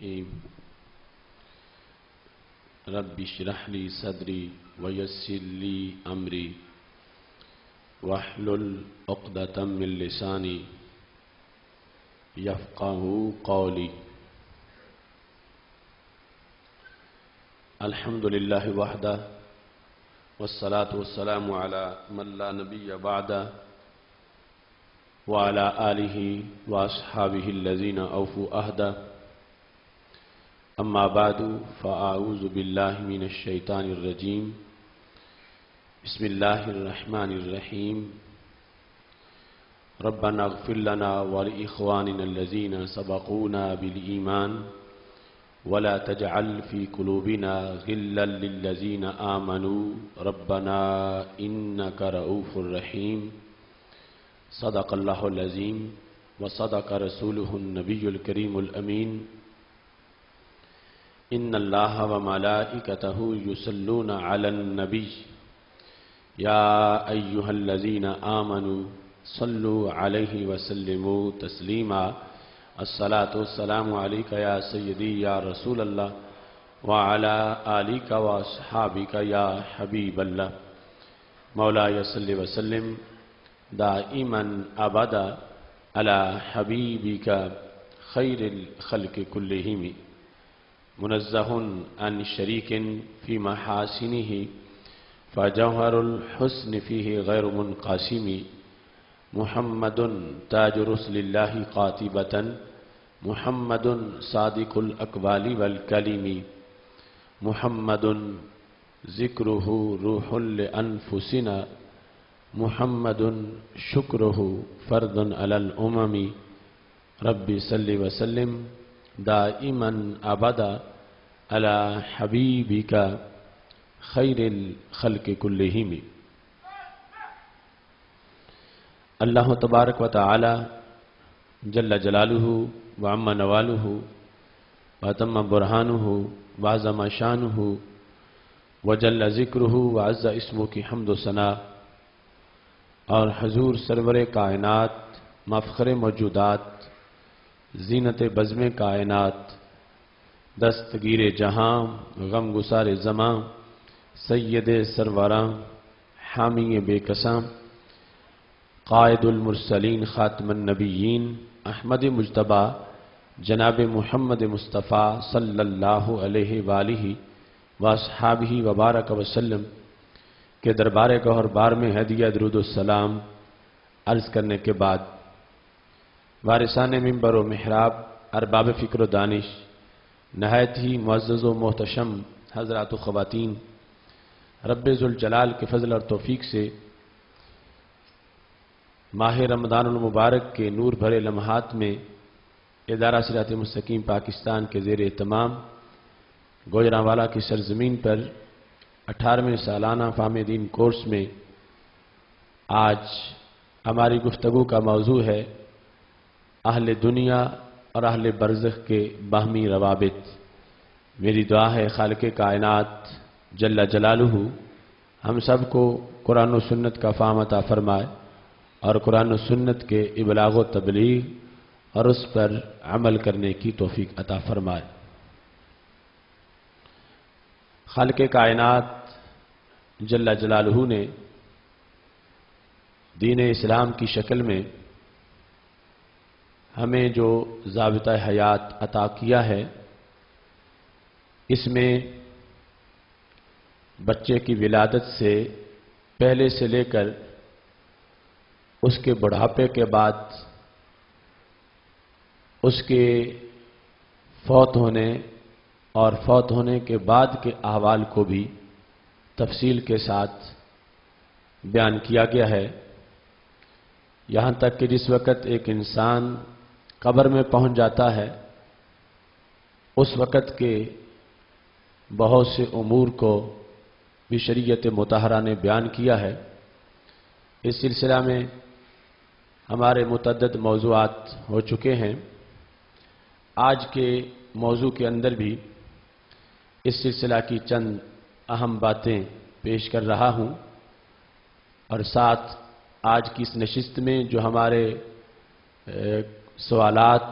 الرحيم رب اشرح لي صدري ويسر لي أمري واحلل عقدة من لساني يفقهوا قولي. الحمد لله وحده والصلاة والسلام على من لا نبي بعده وعلى آله وأصحابه الذين أوفوا عهده. أما بعد فأعوذ بالله من الشيطان الرجيم. بسم الله الرحمن الرحيم. ربنا اغفر لنا ولإخواننا الذين سبقونا بالإيمان ولا تجعل في قلوبنا غلا للذين آمنوا ربنا إنك رؤوف رحيم. صدق الله العظيم وصدق رسوله النبي الكريم الأمين. إن الله وملائكته يصلون على النبي يا أيها الذين آمنوا صلوا عليه وسلموا تسليما. الصلاة والسلام عليك يا سيدي يا رسول الله وعلى آلك وأصحابك يا حبيب الله. مولاي صل وسلم دائما أبدا على حبيبك خير الخلق كلهم منزه عن شريك في محاسنه فجوهر الحسن فيه غير منقسم. محمد تاج رسل الله قاتبة محمد صادق الأقوال والكلم. محمد ذكره روح لأنفسنا محمد شكره فرض على الأمم. ربي صل وسلم دائما أبدا على حبيبك خير الخلق كلهم. اللہ تبارک و تعالی جل جلالہ وعم نوالہ وتم برہانہ وعظم شانہ وجل ذکرہ وعز اسمہ کی حمد و ثنا اور حضور سرور کائنات مفخر موجودات زینت بزم کائنات دستگیر جہاں غم گسار زماں سید سروراں حامی بے کساں قائد المرسلین خاتم النبیین احمد مجتبی جناب محمد مصطفیٰ صلی اللہ علیہ وآلہ واصحابہ وبارک وسلم کے دربار گوہر بار میں ہدیہ درود السلام عرض کرنے کے بعد وارثان منبر و محراب ارباب فکر و دانش نہایت ہی معزز و محتشم حضرات و خواتین، رب ذوالجلال کے فضل اور توفیق سے ماہ رمضان المبارک کے نور بھرے لمحات میں ادارہ صراط مستقیم پاکستان کے زیر اہتمام گوجرانوالا کی سرزمین پر 18ویں سالانہ فہم دین کورس میں آج ہماری گفتگو کا موضوع ہے اہل دنیا اور اہل برزخ کے باہمی روابط. میری دعا ہے خالق کائنات جل جلالہ ہم سب کو قرآن و سنت کا فہم عطا فرمائے اور قرآن و سنت کے ابلاغ و تبلیغ اور اس پر عمل کرنے کی توفیق عطا فرمائے. خالق کائنات جل جلالہ نے دین اسلام کی شکل میں ہمیں جو ضابطہ حیات عطا کیا ہے اس میں بچے کی ولادت سے پہلے سے لے کر اس کے بڑھاپے کے بعد اس کے فوت ہونے اور فوت ہونے کے بعد کے احوال کو بھی تفصیل کے ساتھ بیان کیا گیا ہے، یہاں تک کہ جس وقت ایک انسان قبر میں پہنچ جاتا ہے اس وقت کے بہت سے امور کو بھی شریعت مطہرہ نے بیان کیا ہے. اس سلسلہ میں ہمارے متعدد موضوعات ہو چکے ہیں. آج کے موضوع کے اندر بھی اس سلسلہ کی چند اہم باتیں پیش کر رہا ہوں اور ساتھ آج کی اس نشست میں جو ہمارے سوالات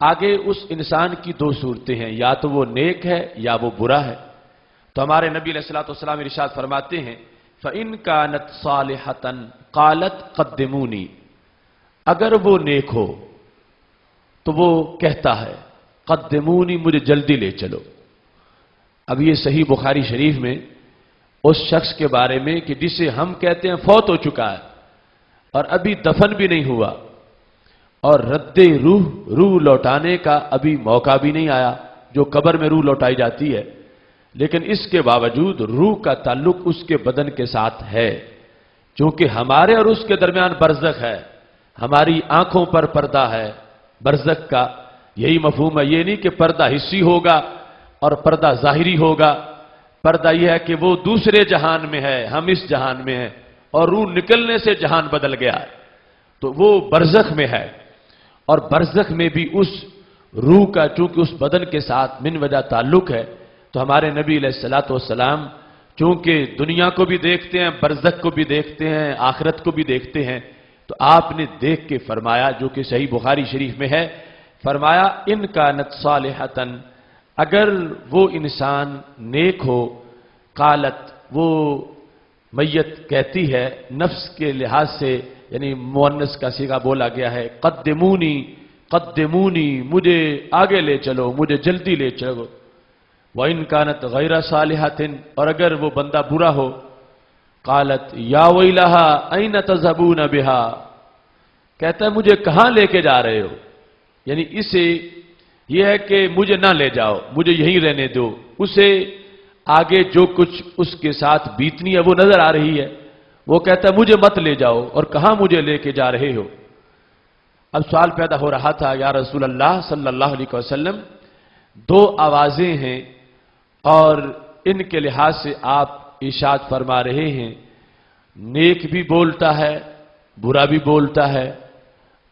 آگے اس انسان کی دو صورتیں ہیں، یا تو وہ نیک ہے یا وہ برا ہے۔ تو ہمارے نبی علیہ الصلوۃ والسلام ارشاد فرماتے ہیں فَإِن كَانَتْ صَالِحَةً قَالَتْ قَدِّمُونِي، اگر وہ نیک ہو تو وہ کہتا ہے قدمونی، مجھے جلدی لے چلو۔ اب یہ صحیح بخاری شریف میں اس شخص کے بارے میں کہ جسے ہم کہتے ہیں فوت ہو چکا ہے اور ابھی دفن بھی نہیں ہوا اور رد روح لوٹانے کا ابھی موقع بھی نہیں آیا، جو قبر میں روح لوٹائی جاتی ہے، لیکن اس کے باوجود روح کا تعلق اس کے بدن کے ساتھ ہے، چونکہ ہمارے اور اس کے درمیان برزخ ہے، ہماری آنکھوں پر پردہ ہے برزخ کا۔ یہی مفہوم ہے، یہ نہیں کہ پردہ حسی ہوگا اور پردہ ظاہری ہوگا۔ پردہ یہ ہے کہ وہ دوسرے جہان میں ہے، ہم اس جہان میں ہیں، اور روح نکلنے سے جہان بدل گیا ہے، تو وہ برزخ میں ہے۔ اور برزخ میں بھی اس روح کا چونکہ اس بدن کے ساتھ من وجہ تعلق ہے، تو ہمارے نبی علیہ الصلوۃ والسلام چونکہ دنیا کو بھی دیکھتے ہیں، برزخ کو بھی دیکھتے ہیں، آخرت کو بھی دیکھتے ہیں، تو آپ نے دیکھ کے فرمایا، جو کہ صحیح بخاری شریف میں ہے، فرمایا ان کانت صالحۃ، اگر وہ انسان نیک ہو، قالت، وہ میت کہتی ہے نفس کے لحاظ سے، یعنی مؤنث کا صیغہ بولا گیا ہے، قدمونی قدمونی، مجھے آگے لے چلو، مجھے جلدی لے چلو۔ وَإِن كَانَتْ غَيْرَ صَالِحَةٍ، اور اگر وہ بندہ برا ہو، قالت یا ویلہا أَيْنَ تَذْهَبُونَ بِهَا، کہتا ہے مجھے کہاں لے کے جا رہے ہو، یعنی اسے یہ ہے کہ مجھے نہ لے جاؤ، مجھے یہیں رہنے دو، اسے آگے جو کچھ اس کے ساتھ بیتنی ہے وہ نظر آ رہی ہے، وہ کہتا ہے مجھے مت لے جاؤ، اور کہاں مجھے لے کے جا رہے ہو۔ اب سوال پیدا ہو رہا تھا، یا رسول اللہ صلی اللہ علیہ وسلم، دو آوازیں ہیں اور ان کے لحاظ سے آپ ارشاد فرما رہے ہیں نیک بھی بولتا ہے برا بھی بولتا ہے،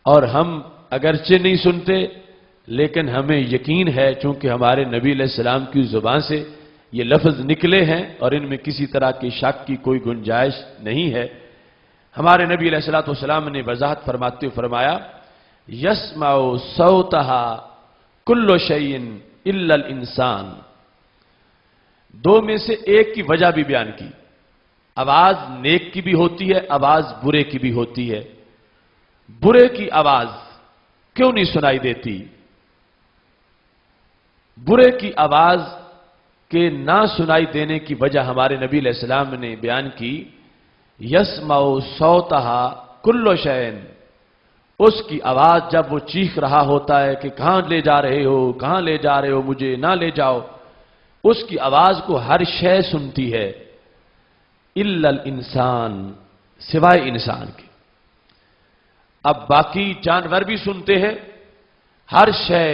اور ہم اگرچہ نہیں سنتے لیکن ہمیں یقین ہے چونکہ ہمارے نبی علیہ السلام کی زبان سے یہ لفظ نکلے ہیں اور ان میں کسی طرح کی شک کی کوئی گنجائش نہیں ہے۔ ہمارے نبی علیہ الصلوۃ والسلام نے وضاحت فرماتے ہوئے فرمایا یسمع صوتها کل شیء الا الانسان، دو میں سے ایک کی وجہ بھی بیان کی، آواز نیک کی بھی ہوتی ہے، آواز برے کی بھی ہوتی ہے۔ برے کی آواز کیوں نہیں سنائی دیتی؟ برے کی آواز کے نہ سنائی دینے کی وجہ ہمارے نبی علیہ السلام نے بیان کی یسمع صوتها کل شیء، اس کی آواز جب وہ چیخ رہا ہوتا ہے کہ کہاں لے جا رہے ہو، کہاں لے جا رہے ہو، مجھے نہ لے جاؤ، اس کی آواز کو ہر شے سنتی ہے، الا الانسان، سوائے انسان کے۔ اب باقی جانور بھی سنتے ہیں، ہر شے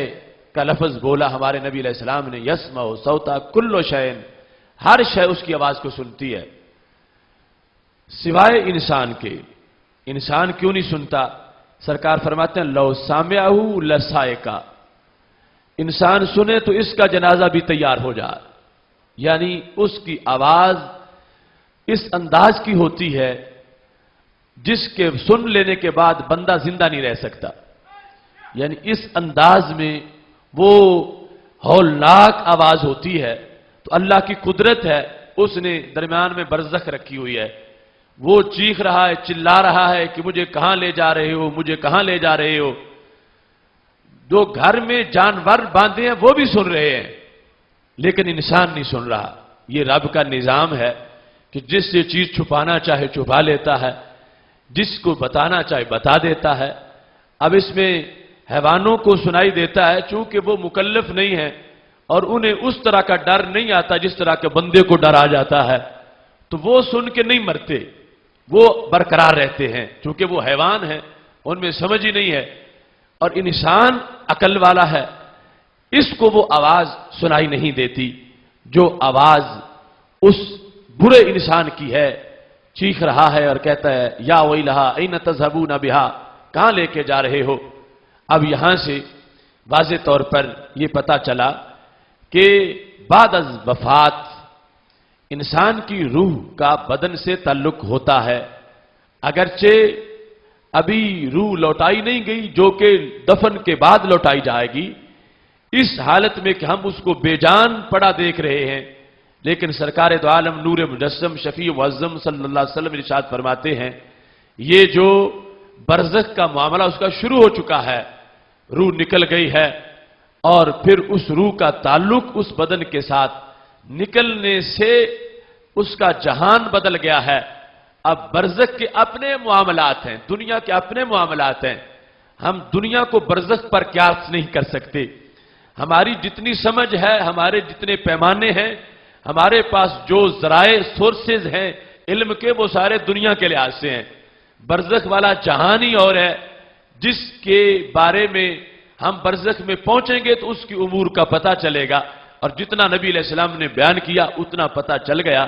کا لفظ بولا ہمارے نبی علیہ السلام نے یسمع صوتا کل شیء، ہر شے اس کی آواز کو سنتی ہے سوائے انسان کے۔ انسان کیوں نہیں سنتا؟ سرکار فرماتے ہیں لو سامعہ لصائقہ، انسان سنے تو اس کا جنازہ بھی تیار ہو جائے، یعنی اس کی آواز اس انداز کی ہوتی ہے جس کے سن لینے کے بعد بندہ زندہ نہیں رہ سکتا، یعنی اس انداز میں وہ ہولناک آواز ہوتی ہے۔ تو اللہ کی قدرت ہے، اس نے درمیان میں برزخ رکھی ہوئی ہے، وہ چیخ رہا ہے، چلا رہا ہے کہ مجھے کہاں لے جا رہے ہو، مجھے کہاں لے جا رہے ہو۔ جو گھر میں جانور باندھے ہیں وہ بھی سن رہے ہیں لیکن انسان نہیں سن رہا۔ یہ رب کا نظام ہے کہ جس سے چیز چھپانا چاہے چھپا لیتا ہے، جس کو بتانا چاہے بتا دیتا ہے۔ اب اس میں حیوانوں کو سنائی دیتا ہے چونکہ وہ مکلف نہیں ہے اور انہیں اس طرح کا ڈر نہیں آتا جس طرح کے بندے کو ڈر آ جاتا ہے، تو وہ سن کے نہیں مرتے، وہ برقرار رہتے ہیں چونکہ وہ حیوان ہیں، ان میں سمجھ ہی نہیں ہے۔ اور انسان عقل والا ہے، اس کو وہ آواز سنائی نہیں دیتی جو آواز اس برے انسان کی ہے، چیخ رہا ہے اور کہتا ہے یا ویلہا این تذہبون بہا، کہاں لے کے جا رہے ہو۔ اب یہاں سے واضح طور پر یہ پتا چلا کہ بعد از وفات انسان کی روح کا بدن سے تعلق ہوتا ہے، اگرچہ ابھی روح لوٹائی نہیں گئی جو کہ دفن کے بعد لوٹائی جائے گی، اس حالت میں کہ ہم اس کو بے جان پڑا دیکھ رہے ہیں، لیکن سرکار دو عالم نور مجسم شفیع معظم صلی اللہ علیہ وسلم ارشاد فرماتے ہیں یہ جو برزخ کا معاملہ اس کا شروع ہو چکا ہے، روح نکل گئی ہے اور پھر اس روح کا تعلق اس بدن کے ساتھ نکلنے سے اس کا جہان بدل گیا ہے۔ اب برزخ کے اپنے معاملات ہیں، دنیا کے اپنے معاملات ہیں، ہم دنیا کو برزخ پر قیاس نہیں کر سکتے۔ ہماری جتنی سمجھ ہے، ہمارے جتنے پیمانے ہیں، ہمارے پاس جو ذرائع سورسز ہیں علم کے، وہ سارے دنیا کے لحاظ سے ہیں۔ برزخ والا جہان ہی اور ہے، جس کے بارے میں ہم برزخ میں پہنچیں گے تو اس کی امور کا پتہ چلے گا، اور جتنا نبی علیہ السلام نے بیان کیا اتنا پتہ چل گیا۔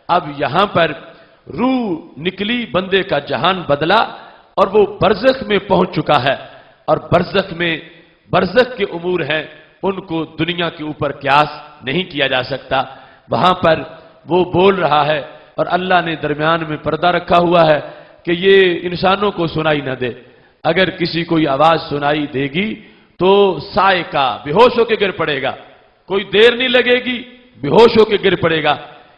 اب یہاں پر روح نکلی، بندے کا جہان بدلا اور وہ برزخ میں پہنچ چکا ہے، اور برزخ میں برزخ کے امور ہیں، ان کو دنیا کے اوپر قیاس نہیں کیا جا سکتا۔ وہاں پر وہ بول رہا ہے اور اللہ نے درمیان میں پردہ رکھا ہوا ہے کہ یہ انسانوں کو سنائی نہ دے۔ اگر کسی کو یہ آواز سنائی دے گی تو سائقہ بے ہوش ہو کے گر پڑے گا، کوئی دیر نہیں لگے گی، بے ہوش ہو کے گر پڑے گا۔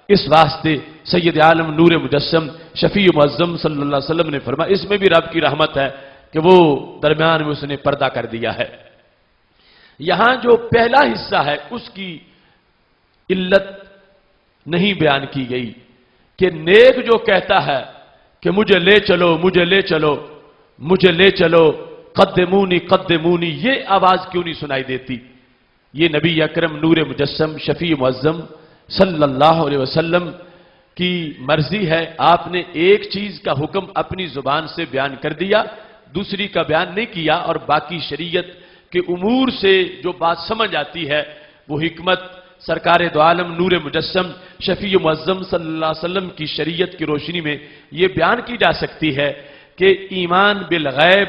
اس واسطے سید عالم نور مجسم شفیع معظم صلی اللہ علیہ وسلم نے فرمایا، اس میں بھی رب کی رحمت ہے کہ وہ درمیان میں اس نے پردہ کر دیا ہے۔ یہاں جو پہلا حصہ ہے اس کی علت نہیں بیان کی گئی کہ نیک جو کہتا ہے کہ مجھے لے چلو، مجھے لے چلو، مجھے لے چلو، قدمونی قدمونی، یہ آواز کیوں نہیں سنائی دیتی؟ یہ نبی اکرم نور مجسم شفیع معظم صلی اللہ علیہ وسلم کی مرضی ہے۔ آپ نے ایک چیز کا حکم اپنی زبان سے بیان کر دیا، دوسری کا بیان نہیں کیا، اور باقی شریعت کے امور سے جو بات سمجھ آتی ہے وہ حکمت سرکار دو عالم نور مجسم شفیع معظم صلی اللہ علیہ وسلم کی شریعت کی روشنی میں یہ بیان کی جا سکتی ہے کہ ایمان بالغیب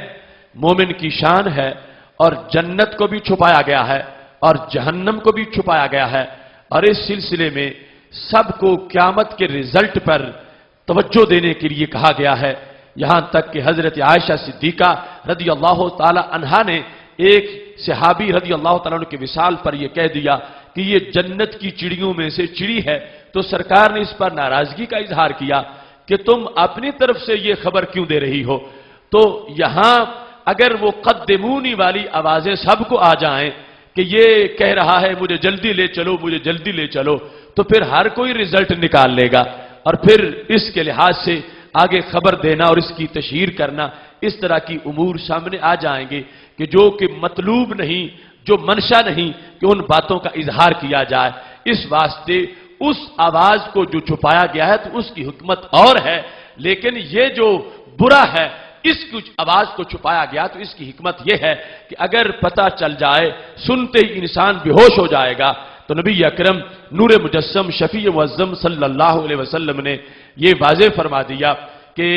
مومن کی شان ہے، اور جنت کو بھی چھپایا گیا ہے اور جہنم کو بھی چھپایا گیا ہے، اور اس سلسلے میں سب کو قیامت کے رزلٹ پر توجہ دینے کے لیے کہا گیا ہے۔ یہاں تک کہ حضرت عائشہ صدیقہ رضی اللہ تعالی عنہا نے ایک صحابی رضی اللہ تعالیٰ عنہ کے وصال پر یہ کہہ دیا کہ یہ جنت کی چڑیوں میں سے چڑی ہے، تو سرکار نے اس پر ناراضگی کا اظہار کیا کہ تم اپنی طرف سے یہ خبر کیوں دے رہی ہو؟ تو یہاں اگر وہ قدمونی والی آوازیں سب کو آ جائیں کہ یہ کہہ رہا ہے مجھے جلدی لے چلو، مجھے جلدی لے چلو، تو پھر ہر کوئی رزلٹ نکال لے گا، اور پھر اس کے لحاظ سے آگے خبر دینا اور اس کی تشہیر کرنا، اس طرح کی امور سامنے آ جائیں گے کہ جو کہ مطلوب نہیں، جو منشا نہیں کہ ان باتوں کا اظہار کیا جائے۔ اس واسطے اس آواز کو جو چھپایا گیا ہے تو اس کی حکمت اور ہے، لیکن یہ جو برا ہے اس کی آواز کو چھپایا گیا تو اس کی حکمت یہ ہے کہ اگر پتہ چل جائے سنتے ہی انسان بے ہوش ہو جائے گا، تو نبی اکرم نور مجسم شفیع معظم صلی اللہ علیہ وسلم نے یہ واضح فرما دیا کہ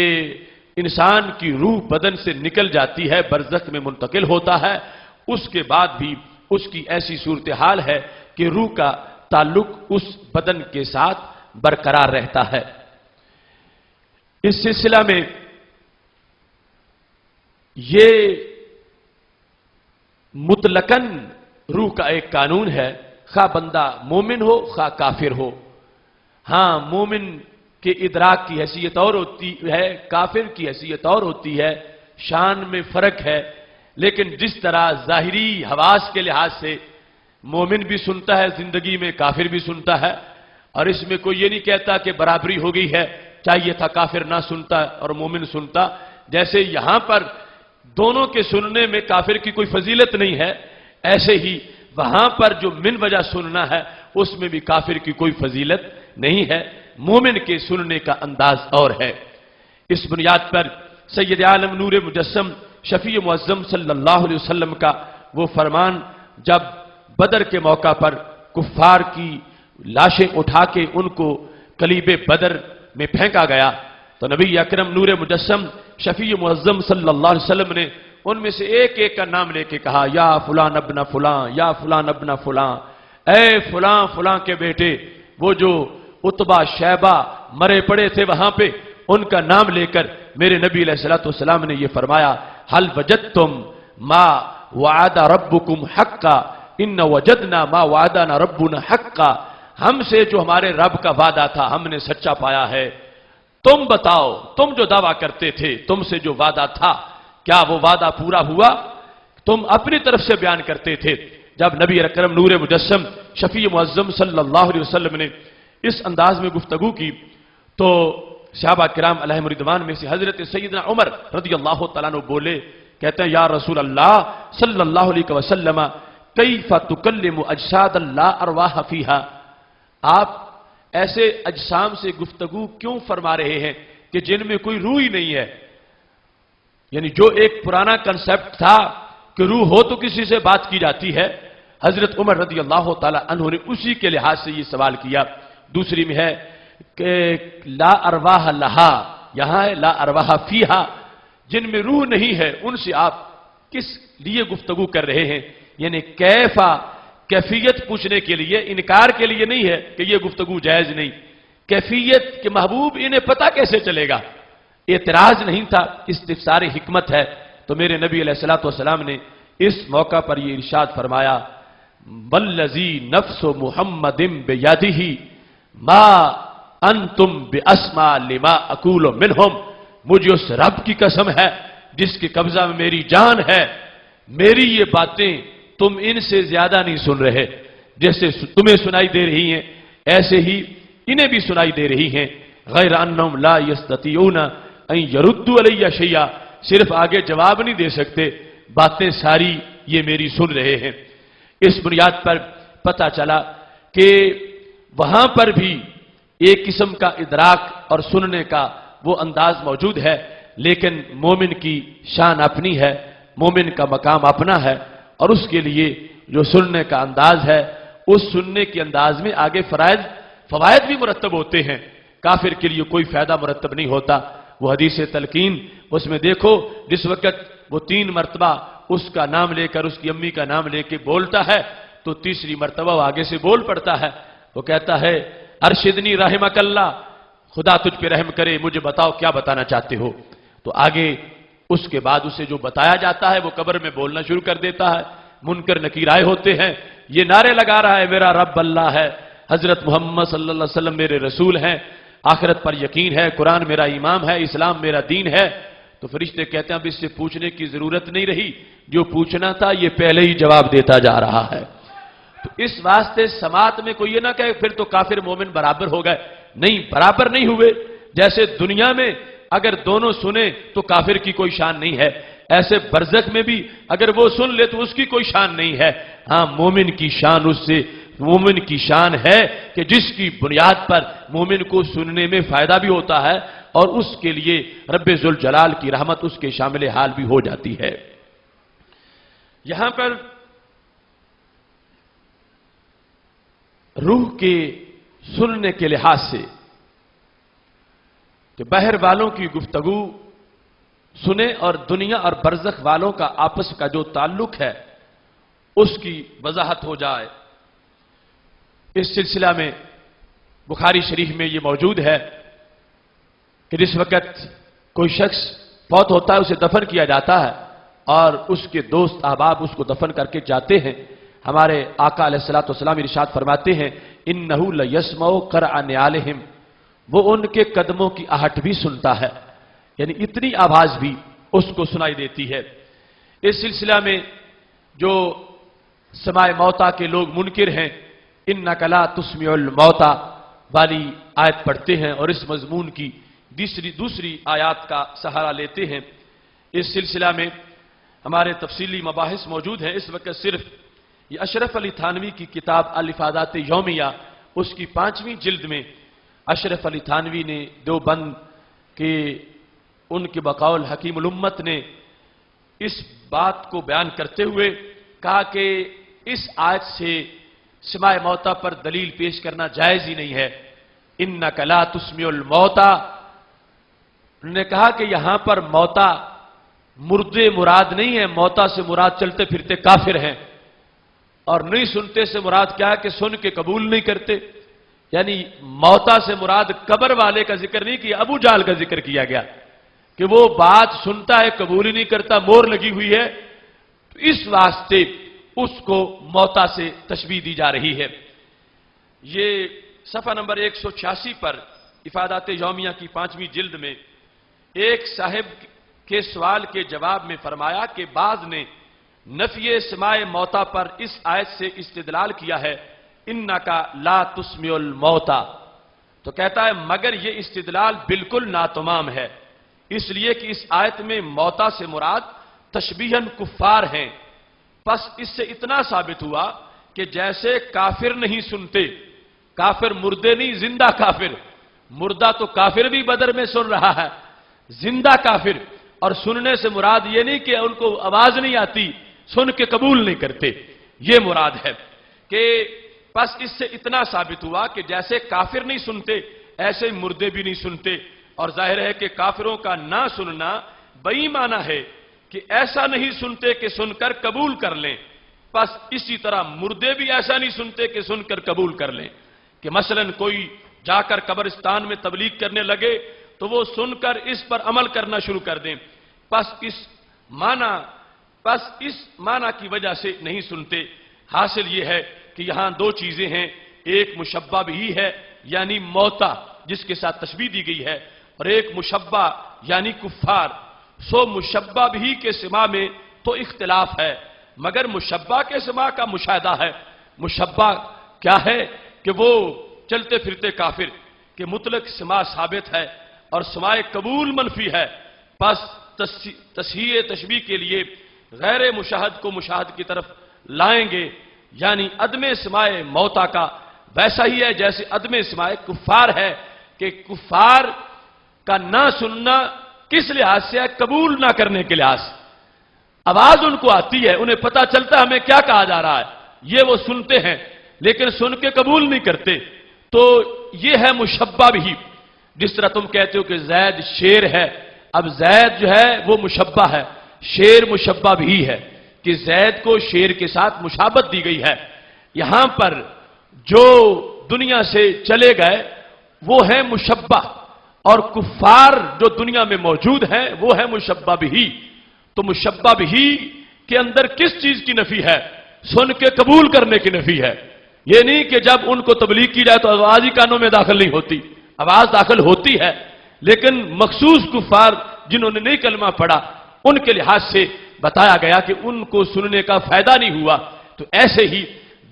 انسان کی روح بدن سے نکل جاتی ہے، برزخ میں منتقل ہوتا ہے، اس کے بعد بھی اس کی ایسی صورتحال ہے کہ روح کا تعلق اس بدن کے ساتھ برقرار رہتا ہے۔ اس سلسلہ میں یہ مطلقاً روح کا ایک قانون ہے، خواہ بندہ مومن ہو خواہ کافر ہو۔ ہاں، مومن کے ادراک کی حیثیت اور ہوتی ہے، کافر کی حیثیت اور ہوتی ہے، شان میں فرق ہے، لیکن جس طرح ظاہری حواس کے لحاظ سے مومن بھی سنتا ہے زندگی میں، کافر بھی سنتا ہے، اور اس میں کوئی یہ نہیں کہتا کہ برابری ہو گئی ہے، چاہیے تھا کافر نہ سنتا اور مومن سنتا، جیسے یہاں پر دونوں کے سننے میں کافر کی کوئی فضیلت نہیں ہے، ایسے ہی وہاں پر جو من وجہ سننا ہے اس میں بھی کافر کی کوئی فضیلت نہیں ہے، مومن کے سننے کا انداز اور ہے۔ اس بنیاد پر سید عالم نور مجسم شفیع معظم صلی اللہ علیہ وسلم کا وہ فرمان جب بدر کے موقع پر کفار کی لاشیں اٹھا کے ان کو کلیب بدر میں پھینکا گیا تو نبی اکرم نور مجسم شفیع معظم صلی اللہ علیہ وسلم نے ان میں سے ایک ایک کا نام لے کے کہا، یا فلان ابن فلان، یا فلان ابن فلان، اے فلان فلان کے بیٹے، وہ جو عتبہ شیبہ مرے پڑے تھے وہاں پہ، ان کا نام لے کر میرے نبی علیہ الصلوۃ والسلام نے یہ فرمایا حل وجدتم ما وعد ربکم حقا ان وجدنا ما وعدنا ربنا حقا، ہم سے جو ہمارے رب کا وعدہ تھا ہم نے سچا پایا ہے، تم بتاؤ تم جو دعویٰ کرتے تھے تم سے جو وعدہ تھا کیا وہ وعدہ پورا ہوا؟ تم اپنی طرف سے بیان کرتے تھے۔ جب نبی اکرم نور مجسم شفیع معظم صلی اللہ علیہ وسلم نے اس انداز میں گفتگو کی تو صحابہ کرام علیہم رضوان میں سے حضرت سیدنا عمر رضی اللہ تعالیٰ عنہ بولے، کہتے ہیں یا رسول اللہ صلی اللہ علیہ وسلم کیف تکلم اجساد لا ارواح فیہا، آپ ایسے اجسام سے گفتگو کیوں فرما رہے ہیں کہ جن میں کوئی روح ہی نہیں ہے؟ یعنی جو ایک پرانا کنسپٹ تھا کہ روح ہو تو کسی سے بات کی جاتی ہے، حضرت عمر رضی اللہ تعالی عنہ نے اسی کے لحاظ سے یہ سوال کیا۔ دوسری میں ہے کہ لا ارواح لہا، یہاں ہے لا ارواح فیہا، جن میں روح نہیں ہے ان سے آپ کس لیے گفتگو کر رہے ہیں؟ یعنی کیفیت پوچھنے کے لیے، انکار کے لیے نہیں ہے کہ یہ گفتگو جائز نہیں، کیفیت کہ محبوب انہیں پتہ کیسے چلے گا، اعتراض نہیں تھا، استفسار حکمت ہے۔ تو میرے نبی علیہ الصلوۃ والسلام نے اس موقع پر یہ ارشاد فرمایا والذی نفس محمد بیدہ ما انتم باسمع لما اقول منہم، مجھے اس رب کی قسم ہے جس کے قبضہ میں میری جان ہے، میری یہ باتیں تم ان سے زیادہ نہیں سن رہے، جیسے تمہیں سنائی دے رہی ہیں ایسے ہی انہیں بھی سنائی دے رہی ہیں، غیر انہم لا یستطیعون ان یردوا علی شیئا، صرف آگے جواب نہیں دے سکتے، باتیں ساری یہ میری سن رہے ہیں۔ اس بنیاد پر پتہ چلا کہ وہاں پر بھی ایک قسم کا ادراک اور سننے کا وہ انداز موجود ہے، لیکن مومن کی شان اپنی ہے، مومن کا مقام اپنا ہے، اور اس کے لیے جو سننے کا انداز ہے اس سننے کے انداز میں آگے فوائد بھی مرتب ہوتے ہیں، کافر کے لیے کوئی فائدہ مرتب نہیں ہوتا۔ وہ حدیث تلقین اس میں دیکھو جس وقت وہ 3 مرتبہ اس کا نام لے کر اس کی امی کا نام لے کے بولتا ہے تو تیسری مرتبہ وہ آگے سے بول پڑتا ہے، وہ کہتا ہے ارشدنی رحمک اللہ، خدا تجھ پہ رحم کرے، مجھے بتاؤ کیا بتانا چاہتے ہو۔ تو آگے اس کے بعد اسے جو بتایا جاتا ہے وہ قبر میں بولنا شروع کر دیتا ہے، منکر نکیر آئے ہوتے ہیں، یہ نعرے لگا رہا ہے میرا رب اللہ ہے، حضرت محمد صلی اللہ علیہ وسلم میرے رسول ہیں، آخرت پر یقین ہے، قرآن میرا امام ہے، اسلام میرا دین ہے۔ تو فرشتے کہتے ہیں اب اس سے پوچھنے کی ضرورت نہیں رہی، جو پوچھنا تھا یہ پہلے ہی جواب دیتا جا رہا ہے۔ تو اس واسطے سماعت میں کوئی یہ نہ کہے پھر تو کافر مومن برابر ہو گئے، نہیں، برابر نہیں ہوئے۔ جیسے دنیا میں اگر دونوں سنیں تو کافر کی کوئی شان نہیں ہے، ایسے برزخ میں بھی اگر وہ سن لے تو اس کی کوئی شان نہیں ہے۔ ہاں مومن کی شان مومن کی شان ہے کہ جس کی بنیاد پر مومن کو سننے میں فائدہ بھی ہوتا ہے اور اس کے لیے رب ذوالجلال کی رحمت اس کے شامل حال بھی ہو جاتی ہے۔ یہاں پر روح کے سننے کے لحاظ سے کہ بحر والوں کی گفتگو سنیں اور دنیا اور برزخ والوں کا آپس کا جو تعلق ہے اس کی وضاحت ہو جائے۔ اس سلسلہ میں بخاری شریف میں یہ موجود ہے کہ جس وقت کوئی شخص فوت ہوتا ہے اسے دفن کیا جاتا ہے اور اس کے دوست احباب اس کو دفن کر کے جاتے ہیں، ہمارے آقا علیہ الصلوۃ والسلام ارشاد فرماتے ہیں انہ لیسمع قرع نعالہم، وہ ان کے قدموں کی آہٹ بھی سنتا ہے، یعنی اتنی آواز بھی اس کو سنائی دیتی ہے۔ اس سلسلہ میں جو سماع موتا کے لوگ منکر ہیں انک لا تسمع الموتى والی آیت پڑھتے ہیں اور اس مضمون کی دوسری آیات کا سہارا لیتے ہیں۔ اس سلسلہ میں ہمارے تفصیلی مباحث موجود ہیں۔ اس وقت صرف یہ اشرف علی تھانوی کی کتاب الافادات یومیہ اس کی 5ویں جلد میں اشرف علی تھانوی نے دیوبند کے ان کے بقول حکیم الامت نے اس بات کو بیان کرتے ہوئے کہا کہ اس آیت سے سماع موتا پر دلیل پیش کرنا جائز ہی نہیں ہے۔ انک لا تسمع الموتى، انہوں نے کہا کہ یہاں پر موتا مردے مراد نہیں ہے، موتا سے مراد چلتے پھرتے کافر ہیں، اور نہیں سنتے سے مراد کیا ہے کہ سن کے قبول نہیں کرتے، یعنی موتا سے مراد قبر والے کا ذکر نہیں کیا، ابو جہل کا ذکر کیا گیا کہ وہ بات سنتا ہے قبول ہی نہیں کرتا، مور لگی ہوئی ہے، تو اس واسطے اس کو موتا سے تشبیہ دی جا رہی ہے۔ یہ صفحہ نمبر 186 پر افادات یومیہ کی 5ویں جلد میں ایک صاحب کے سوال کے جواب میں فرمایا کہ بعض نے نفی سماع موتا پر اس آیت سے استدلال کیا ہے، انکا لا تسمع الموتا، تو کہتا ہے مگر یہ استدلال بالکل ناتمام ہے، اس لیے کہ اس آیت میں موتا سے مراد تشبیہاً کفار ہیں، پس اس سے اتنا ثابت ہوا کہ جیسے کافر نہیں سنتے، کافر مردے نہیں، زندہ کافر، مردہ تو کافر بھی بدر میں سن رہا ہے، زندہ کافر، اور سننے سے مراد یہ نہیں کہ ان کو آواز نہیں آتی، سن کے قبول نہیں کرتے، یہ مراد ہے کہ پس اس سے اتنا ثابت ہوا کہ جیسے کافر نہیں سنتے ایسے ہی مردے بھی نہیں سنتے، اور ظاہر ہے کہ کافروں کا نہ سننا بئی معنی ہے کہ ایسا نہیں سنتے کہ سن کر قبول کر لیں، پس اسی طرح مردے بھی ایسا نہیں سنتے کہ سن کر قبول کر لیں، کہ مثلا کوئی جا کر قبرستان میں تبلیغ کرنے لگے تو وہ سن کر اس پر عمل کرنا شروع کر دیں، پس اس معنی کی وجہ سے نہیں سنتے۔ حاصل یہ ہے کہ یہاں دو چیزیں ہیں، ایک مشبہ بھی ہے یعنی موتا جس کے ساتھ تشبیہ دی گئی ہے، اور ایک مشبہ یعنی کفار۔ سو مشبہ بھی کے سما میں تو اختلاف ہے، مگر مشبہ کے سما کا مشاہدہ ہے۔ مشبہ کیا ہے کہ وہ چلتے پھرتے کافر کہ مطلق سما ثابت ہے اور سماع قبول منفی ہے، پس تصحیح تشبیہ کے لیے غیر مشاہد کو مشاہد کی طرف لائیں گے، یعنی عدم سماع موتا کا ویسا ہی ہے جیسے عدم سماع کفار ہے، کہ کفار کا نہ سننا کس لحاظ سے ہے؟ قبول نہ کرنے کے لحاظ سے، آواز ان کو آتی ہے، انہیں پتا چلتا ہے ہمیں کیا کہا جا رہا ہے، یہ وہ سنتے ہیں لیکن سن کے قبول نہیں کرتے، تو یہ ہے مشبہ بھی۔ جس طرح تم کہتے ہو کہ زید شیر ہے، اب زید جو ہے وہ مشبہ ہے، شیر مشبہ بھی ہے کہ زید کو شیر کے ساتھ مشابہت دی گئی ہے۔ یہاں پر جو دنیا سے چلے گئے وہ ہے مشبہ، اور کفار جو دنیا میں موجود ہیں وہ ہے مشبہ بھی۔ تو مشبہ بھی کے اندر کس چیز کی نفی ہے؟ سن کے قبول کرنے کی نفی ہے۔ یہ نہیں کہ جب ان کو تبلیغ کی جائے تو آواز ہی کانوں میں داخل نہیں ہوتی، آواز داخل ہوتی ہے، لیکن مخصوص کفار جنہوں نے نہیں کلمہ پڑھا ان کے لحاظ سے بتایا گیا کہ ان کو سننے کا فائدہ نہیں ہوا، تو ایسے ہی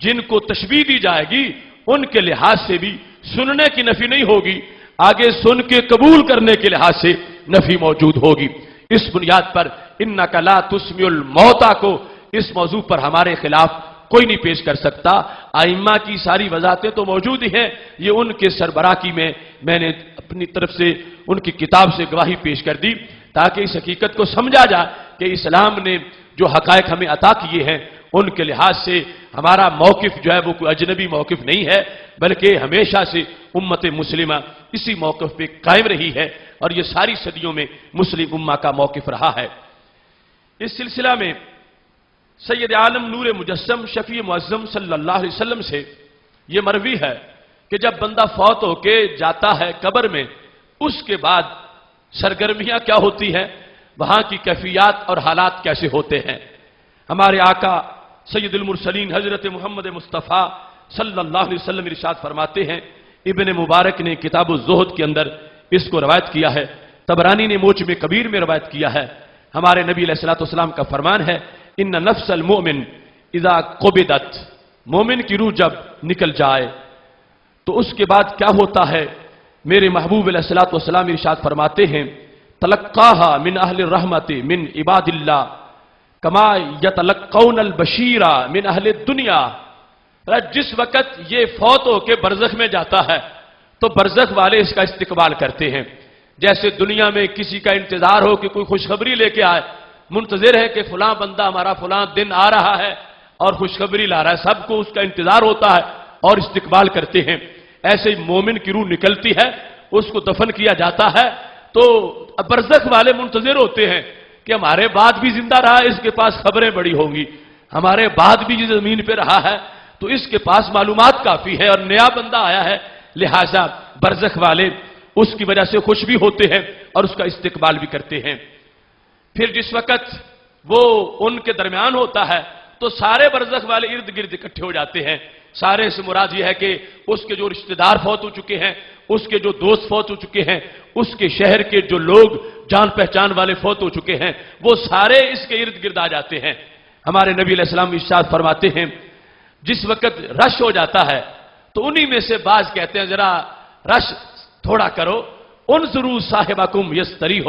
جن کو تشبیہ دی جائے گی ان کے لحاظ سے بھی سننے کی نفی نہیں ہوگی، آگے سن کے قبول کرنے کے لحاظ سے نفی موجود ہوگی۔ اس بنیاد پر انکا لا تسمع الموتا کو اس موضوع پر ہمارے خلاف کوئی نہیں پیش کر سکتا۔ ائمہ کی ساری وضاحتیں تو موجود ہی ہیں، یہ ان کے سربراہ کی میں نے اپنی طرف سے ان کی کتاب سے گواہی پیش کر دی تاکہ اس حقیقت کو سمجھا جائے کہ اسلام نے جو حقائق ہمیں عطا کیے ہیں ان کے لحاظ سے ہمارا موقف جو ہے وہ کوئی اجنبی موقف نہیں ہے، بلکہ ہمیشہ سے امت مسلمہ اسی موقف پہ قائم رہی ہے، اور یہ ساری صدیوں میں مسلم امہ کا موقف رہا ہے۔ اس سلسلہ میں سید عالم نور مجسم شفیع معظم صلی اللہ علیہ وسلم سے یہ مروی ہے کہ جب بندہ فوت ہو کے جاتا ہے قبر میں، اس کے بعد سرگرمیاں کیا ہوتی ہیں، وہاں کی کیفیات اور حالات کیسے ہوتے ہیں۔ ہمارے آقا سید المرسلین حضرت محمد مصطفیٰ صلی اللہ علیہ وسلم ارشاد فرماتے ہیں، ابن مبارک نے کتاب الزہد کے اندر اس کو روایت کیا ہے، طبرانی نے موجم کبیر میں روایت کیا ہے، ہمارے نبی علیہ الصلوۃ والسلام کا فرمان ہے، ان نفس المؤمن اذا قبضت، مومن کی روح جب نکل جائے تو اس کے بعد کیا ہوتا ہے؟ میرے محبوب علیہ الصلوۃ والسلام ارشاد فرماتے ہیں، تلقاها من اہل الرحمت من عباد اللہ کما یتلقون البشیر من اہل الدنیا۔ جس وقت یہ فوت ہو کے برزخ میں جاتا ہے تو برزخ والے اس کا استقبال کرتے ہیں، جیسے دنیا میں کسی کا انتظار ہو کہ کوئی خوشخبری لے کے آئے، منتظر ہے کہ فلاں بندہ ہمارا فلاں دن آ رہا ہے اور خوشخبری لا رہا ہے، سب کو اس کا انتظار ہوتا ہے اور استقبال کرتے ہیں، ایسے ہی مومن کی روح نکلتی ہے، اس کو دفن کیا جاتا ہے تو برزخ والے منتظر ہوتے ہیں کہ ہمارے بعد بھی زندہ رہا ہے، اس کے پاس خبریں بڑی ہوں گی، ہمارے بعد بھی جس زمین پہ رہا ہے تو اس کے پاس معلومات کافی ہے اور نیا بندہ آیا ہے، لہذا برزخ والے اس کی وجہ سے خوش بھی ہوتے ہیں اور اس کا استقبال بھی کرتے ہیں۔ پھر جس وقت وہ ان کے درمیان ہوتا ہے تو سارے برزخ والے ارد گرد اکٹھے ہو جاتے ہیں۔ سارے سے مراد یہ ہے کہ اس کے جو رشتہ دار فوت ہو چکے ہیں، اس کے جو دوست فوت ہو چکے ہیں، اس کے شہر کے جو لوگ جان پہچان والے فوت ہو چکے ہیں، وہ سارے اس کے ارد گرد آ جاتے ہیں۔ ہمارے نبی علیہ السلام ارشاد فرماتے ہیں جس وقت رش ہو جاتا ہے تو انہی میں سے بعض کہتے ہیں ذرا رش تھوڑا کرو، انظروا صاحبکم یستریح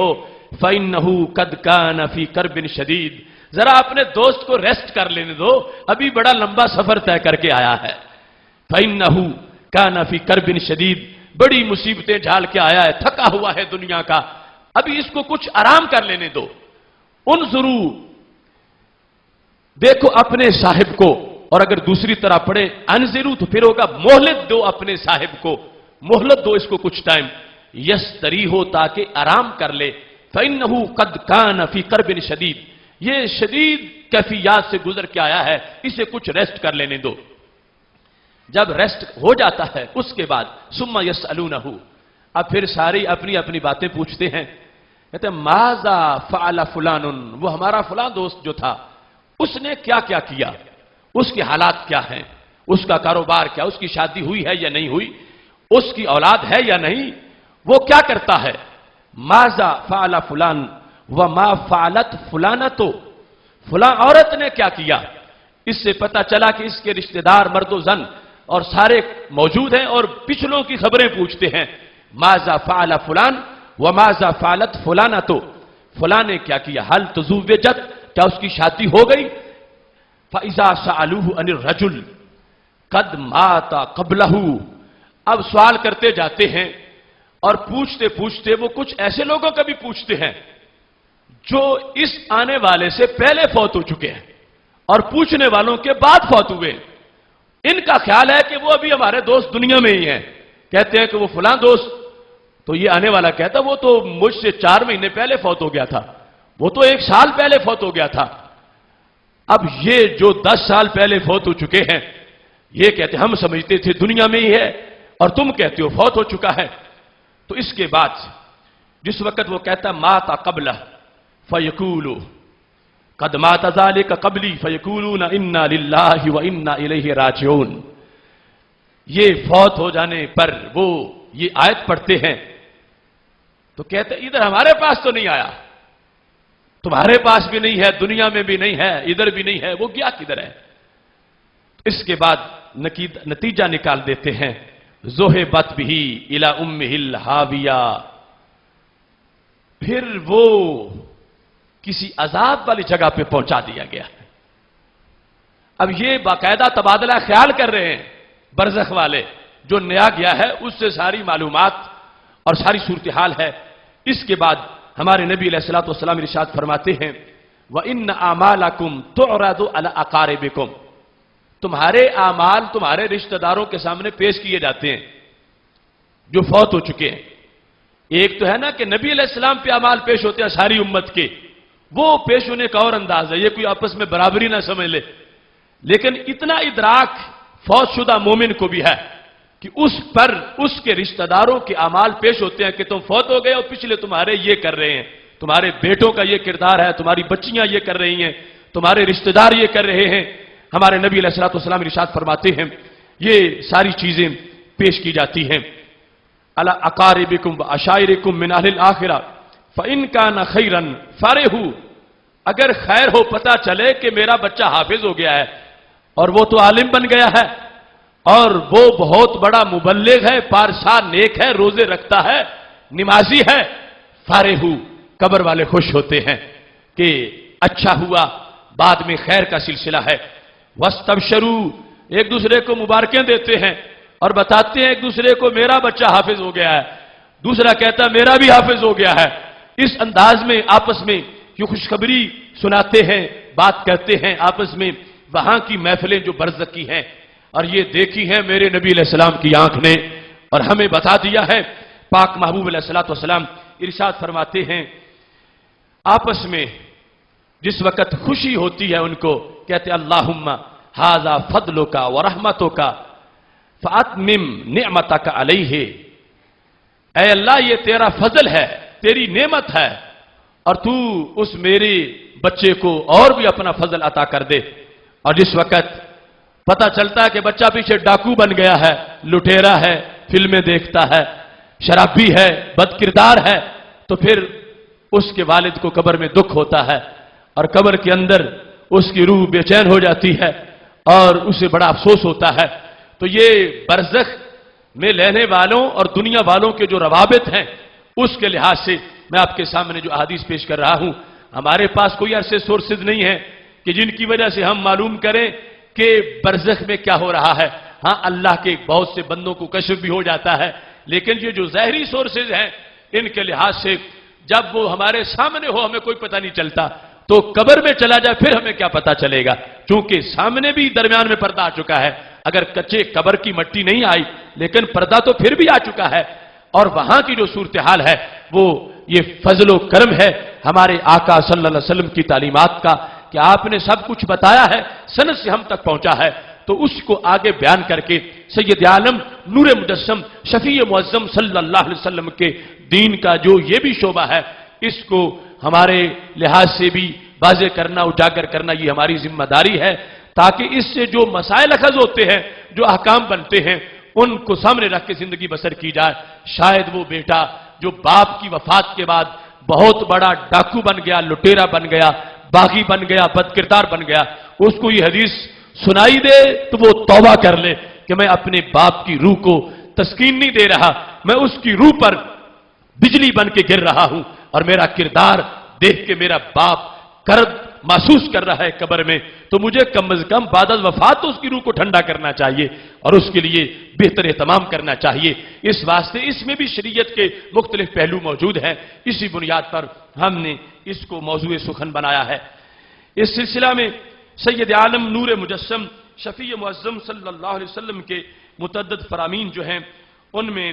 فإنہ قد کان فی کرب شدید، ذرا اپنے دوست کو ریسٹ کر لینے دو، ابھی بڑا لمبا سفر طے کر کے آیا ہے۔ فإنہ کان فی کرب شدید، بڑی مصیبتیں جھال کے آیا ہے، تھکا ہوا ہے دنیا کا، ابھی اس کو کچھ آرام کر لینے دو۔ انظروا، دیکھو اپنے صاحب کو، اور اگر دوسری طرح پڑھے انظروا تو پھر ہوگا مہلت دو اپنے صاحب کو، مہلت دو اس کو کچھ ٹائم، یستریح تاکہ آرام کر لے۔ فإنہ قد کان فی کرب شدید، یہ شدید کیفیات سے گزر کے آیا ہے، اسے کچھ ریسٹ کر لینے دو۔ جب ریسٹ ہو جاتا ہے اس کے بعد ثم یسألونہ، اب پھر ساری اپنی اپنی باتیں پوچھتے ہیں، کہتے ہیں ماذا فعل فلان، وہ ہمارا فلاں دوست جو تھا اس نے کیا کیا کیا، اس کے حالات کیا ہیں، اس کا کاروبار کیا، اس کی شادی ہوئی ہے یا نہیں ہوئی، اس کی اولاد ہے یا نہیں، وہ کیا کرتا ہے۔ ماذا فعل فلان وما فعلت فلانۃ، فلاں عورت نے کیا کیا۔ اس سے پتہ چلا کہ اس کے رشتہ دار مرد و زن اور سارے موجود ہیں اور پچھلوں کی خبریں پوچھتے ہیں۔ ماذا فعل فلان وماذا فعلت فلانۃ، فلاں نے کیا کیا، هل تزوجت، کیا اس کی شادی ہو گئی۔ فاذا سالوه عن الرجل قد مات قبلہ، اب سوال کرتے جاتے ہیں اور پوچھتے پوچھتے وہ کچھ ایسے لوگوں کا بھی پوچھتے ہیں جو اس آنے والے سے پہلے فوت ہو چکے ہیں اور پوچھنے والوں کے بعد فوت ہوئے۔ ان کا خیال ہے کہ وہ ابھی ہمارے دوست دنیا میں ہی ہیں، کہتے ہیں کہ وہ فلاں دوست، تو یہ آنے والا کہتا وہ تو مجھ سے 4 مہینے پہلے فوت ہو گیا تھا، وہ تو 1 سال پہلے فوت ہو گیا تھا۔ اب یہ جو 10 سال پہلے فوت ہو چکے ہیں یہ کہتے ہم سمجھتے تھے دنیا میں ہی ہے اور تم کہتے ہو فوت ہو چکا ہے۔ تو اس کے بعد جس وقت وہ کہتا مات قبلہ فیقول قد مات ذلك قبلی فیقولون انا للہ وانا الیہ راجعون، یہ فوت ہو جانے پر وہ یہ آیت پڑھتے ہیں تو کہتے ادھر ہمارے پاس تو نہیں آیا، تمہارے پاس بھی نہیں ہے، دنیا میں بھی نہیں ہے، ادھر بھی نہیں ہے، وہ گیا کدھر ہے۔ اس کے بعد نتیجہ نکال دیتے ہیں ذہبت بہ الی امہ الہاویہ، پھر وہ کسی عذاب والی جگہ پہ پہنچا دیا گیا۔ اب یہ باقاعدہ تبادلہ خیال کر رہے ہیں برزخ والے، جو نیا گیا ہے اس سے ساری معلومات اور ساری صورتحال ہے۔ اس کے بعد ہمارے نبی علیہ الصلوۃ والسلام ارشاد فرماتے ہیں وَإِنَّ أَعْمَالَكُمْ تُعْرَضُ عَلَىٰ أَقَارِبِكُمْ، تمہارے اعمال تمہارے رشتہ داروں کے سامنے پیش کیے جاتے ہیں جو فوت ہو چکے ہیں۔ ایک تو ہے نا کہ نبی علیہ السلام پہ اعمال پیش ہوتے ہیں ساری امت کے، وہ پیش ہونے کا اور انداز ہے، یہ کوئی آپس میں برابری نہ سمجھ لے، لیکن اتنا ادراک فوت شدہ مومن کو بھی ہے کہ اس پر اس کے رشتہ داروں کے اعمال پیش ہوتے ہیں کہ تم فوت ہو گئے اور پچھلے تمہارے یہ کر رہے ہیں، تمہارے بیٹوں کا یہ کردار ہے، تمہاری بچیاں یہ کر رہی ہیں، تمہارے رشتہ دار یہ کر رہے ہیں۔ ہمارے نبی علیہ الصلوۃ والسلام ارشاد فرماتے ہیں یہ ساری چیزیں پیش کی جاتی ہیں علی اقاربکم وعشائرکم من اہل الآخرہ فإن کان خیرا فرحوا، اگر خیر ہو پتہ چلے کہ میرا بچہ حافظ ہو گیا ہے اور وہ تو عالم بن گیا ہے اور وہ بہت بڑا مبلغ ہے، پارسا نیک ہے، روزے رکھتا ہے، نمازی ہے، فرحوا، قبر والے خوش ہوتے ہیں کہ اچھا ہوا، بعد میں خیر کا سلسلہ ہے۔ وَاسْتَبْشِرُوا، ایک دوسرے کو مبارکیں دیتے ہیں اور بتاتے ہیں ایک دوسرے کو میرا بچہ حافظ ہو گیا ہے، دوسرا کہتا ہے میرا بھی حافظ ہو گیا ہے۔ اس انداز میں آپس میں یہ خوشخبری سناتے ہیں، بات کرتے ہیں آپس میں، وہاں کی محفلیں جو برزخ کی ہیں اور یہ دیکھی ہیں میرے نبی علیہ السلام کی آنکھ نے اور ہمیں بتا دیا ہے۔ پاک محبوب علیہ الصلوۃ والسلام ارشاد فرماتے ہیں آپس میں جس وقت خوشی ہوتی ہے ان کو کہتے اللہم ھذا فضلک ورحمتک فاتمم نعمتک علیہ، اے اللہ یہ تیرا فضل ہے، تیری نعمت ہے، اور تو اس میرے بچے کو اور بھی اپنا فضل عطا کر دے۔ اور جس وقت پتہ چلتا ہے کہ بچہ پیچھے ڈاکو بن گیا ہے، لٹیرا ہے، فلمیں دیکھتا ہے، شرابی ہے، بد کردار ہے، تو پھر اس کے والد کو قبر میں دکھ ہوتا ہے، اور قبر کے اندر اس کی روح بے چین ہو جاتی ہے اور اسے بڑا افسوس ہوتا ہے۔ تو یہ برزخ میں لینے والوں اور دنیا والوں کے جو روابط ہیں اس کے لحاظ سے میں آپ کے سامنے جو احادیث پیش کر رہا ہوں، ہمارے پاس کوئی ایسے سورسز نہیں ہیں کہ جن کی وجہ سے ہم معلوم کریں کہ برزخ میں کیا ہو رہا ہے۔ ہاں اللہ کے بہت سے بندوں کو کشف بھی ہو جاتا ہے، لیکن یہ جو ظاہری سورسز ہیں ان کے لحاظ سے جب وہ ہمارے سامنے ہو ہمیں کوئی پتہ نہیں چلتا، تو قبر میں چلا جائے پھر ہمیں کیا پتہ چلے گا، چونکہ سامنے بھی درمیان میں پردہ آ چکا ہے۔ اگر کچے قبر کی مٹی نہیں آئی لیکن پردہ تو پھر بھی آ چکا ہے، اور وہاں کی جو صورتحال ہے وہ یہ فضل و کرم ہے ہمارے آقا صلی اللہ علیہ وسلم کی تعلیمات کا کہ آپ نے سب کچھ بتایا ہے، سند سے ہم تک پہنچا ہے، تو اس کو آگے بیان کر کے سید عالم نور مجسم شفیع معظم صلی اللہ علیہ وسلم کے دین کا جو یہ بھی شعبہ ہے اس کو ہمارے لحاظ سے بھی واضح کرنا، اجاگر کرنا یہ ہماری ذمہ داری ہے، تاکہ اس سے جو مسائل اخذ ہوتے ہیں، جو احکام بنتے ہیں، ان کو سامنے رکھ کے زندگی بسر کی جائے۔ شاید وہ بیٹا جو باپ کی وفات کے بعد بہت بڑا ڈاکو بن گیا، لٹیرا بن گیا، باغی بن گیا، بد کردار بن گیا، اس کو یہ حدیث سنائی دے تو وہ توبہ کر لے کہ میں اپنے باپ کی روح کو تسکین نہیں دے رہا، میں اس کی روح پر بجلی بن کے گر رہا ہوں، اور میرا کردار دیکھ کے میرا باپ کرب محسوس کر رہا ہے قبر میں، تو مجھے کم از کم بعد از وفات تو اس کی روح کو ٹھنڈا کرنا چاہیے اور اس کے لیے بہتر اہتمام کرنا چاہیے۔ اس واسطے اس میں بھی شریعت کے مختلف پہلو موجود ہیں، اسی بنیاد پر ہم نے اس کو موضوع سخن بنایا ہے۔ اس سلسلہ میں سید عالم نور مجسم شفیع معظم صلی اللہ علیہ وسلم کے متعدد فرامین جو ہیں ان میں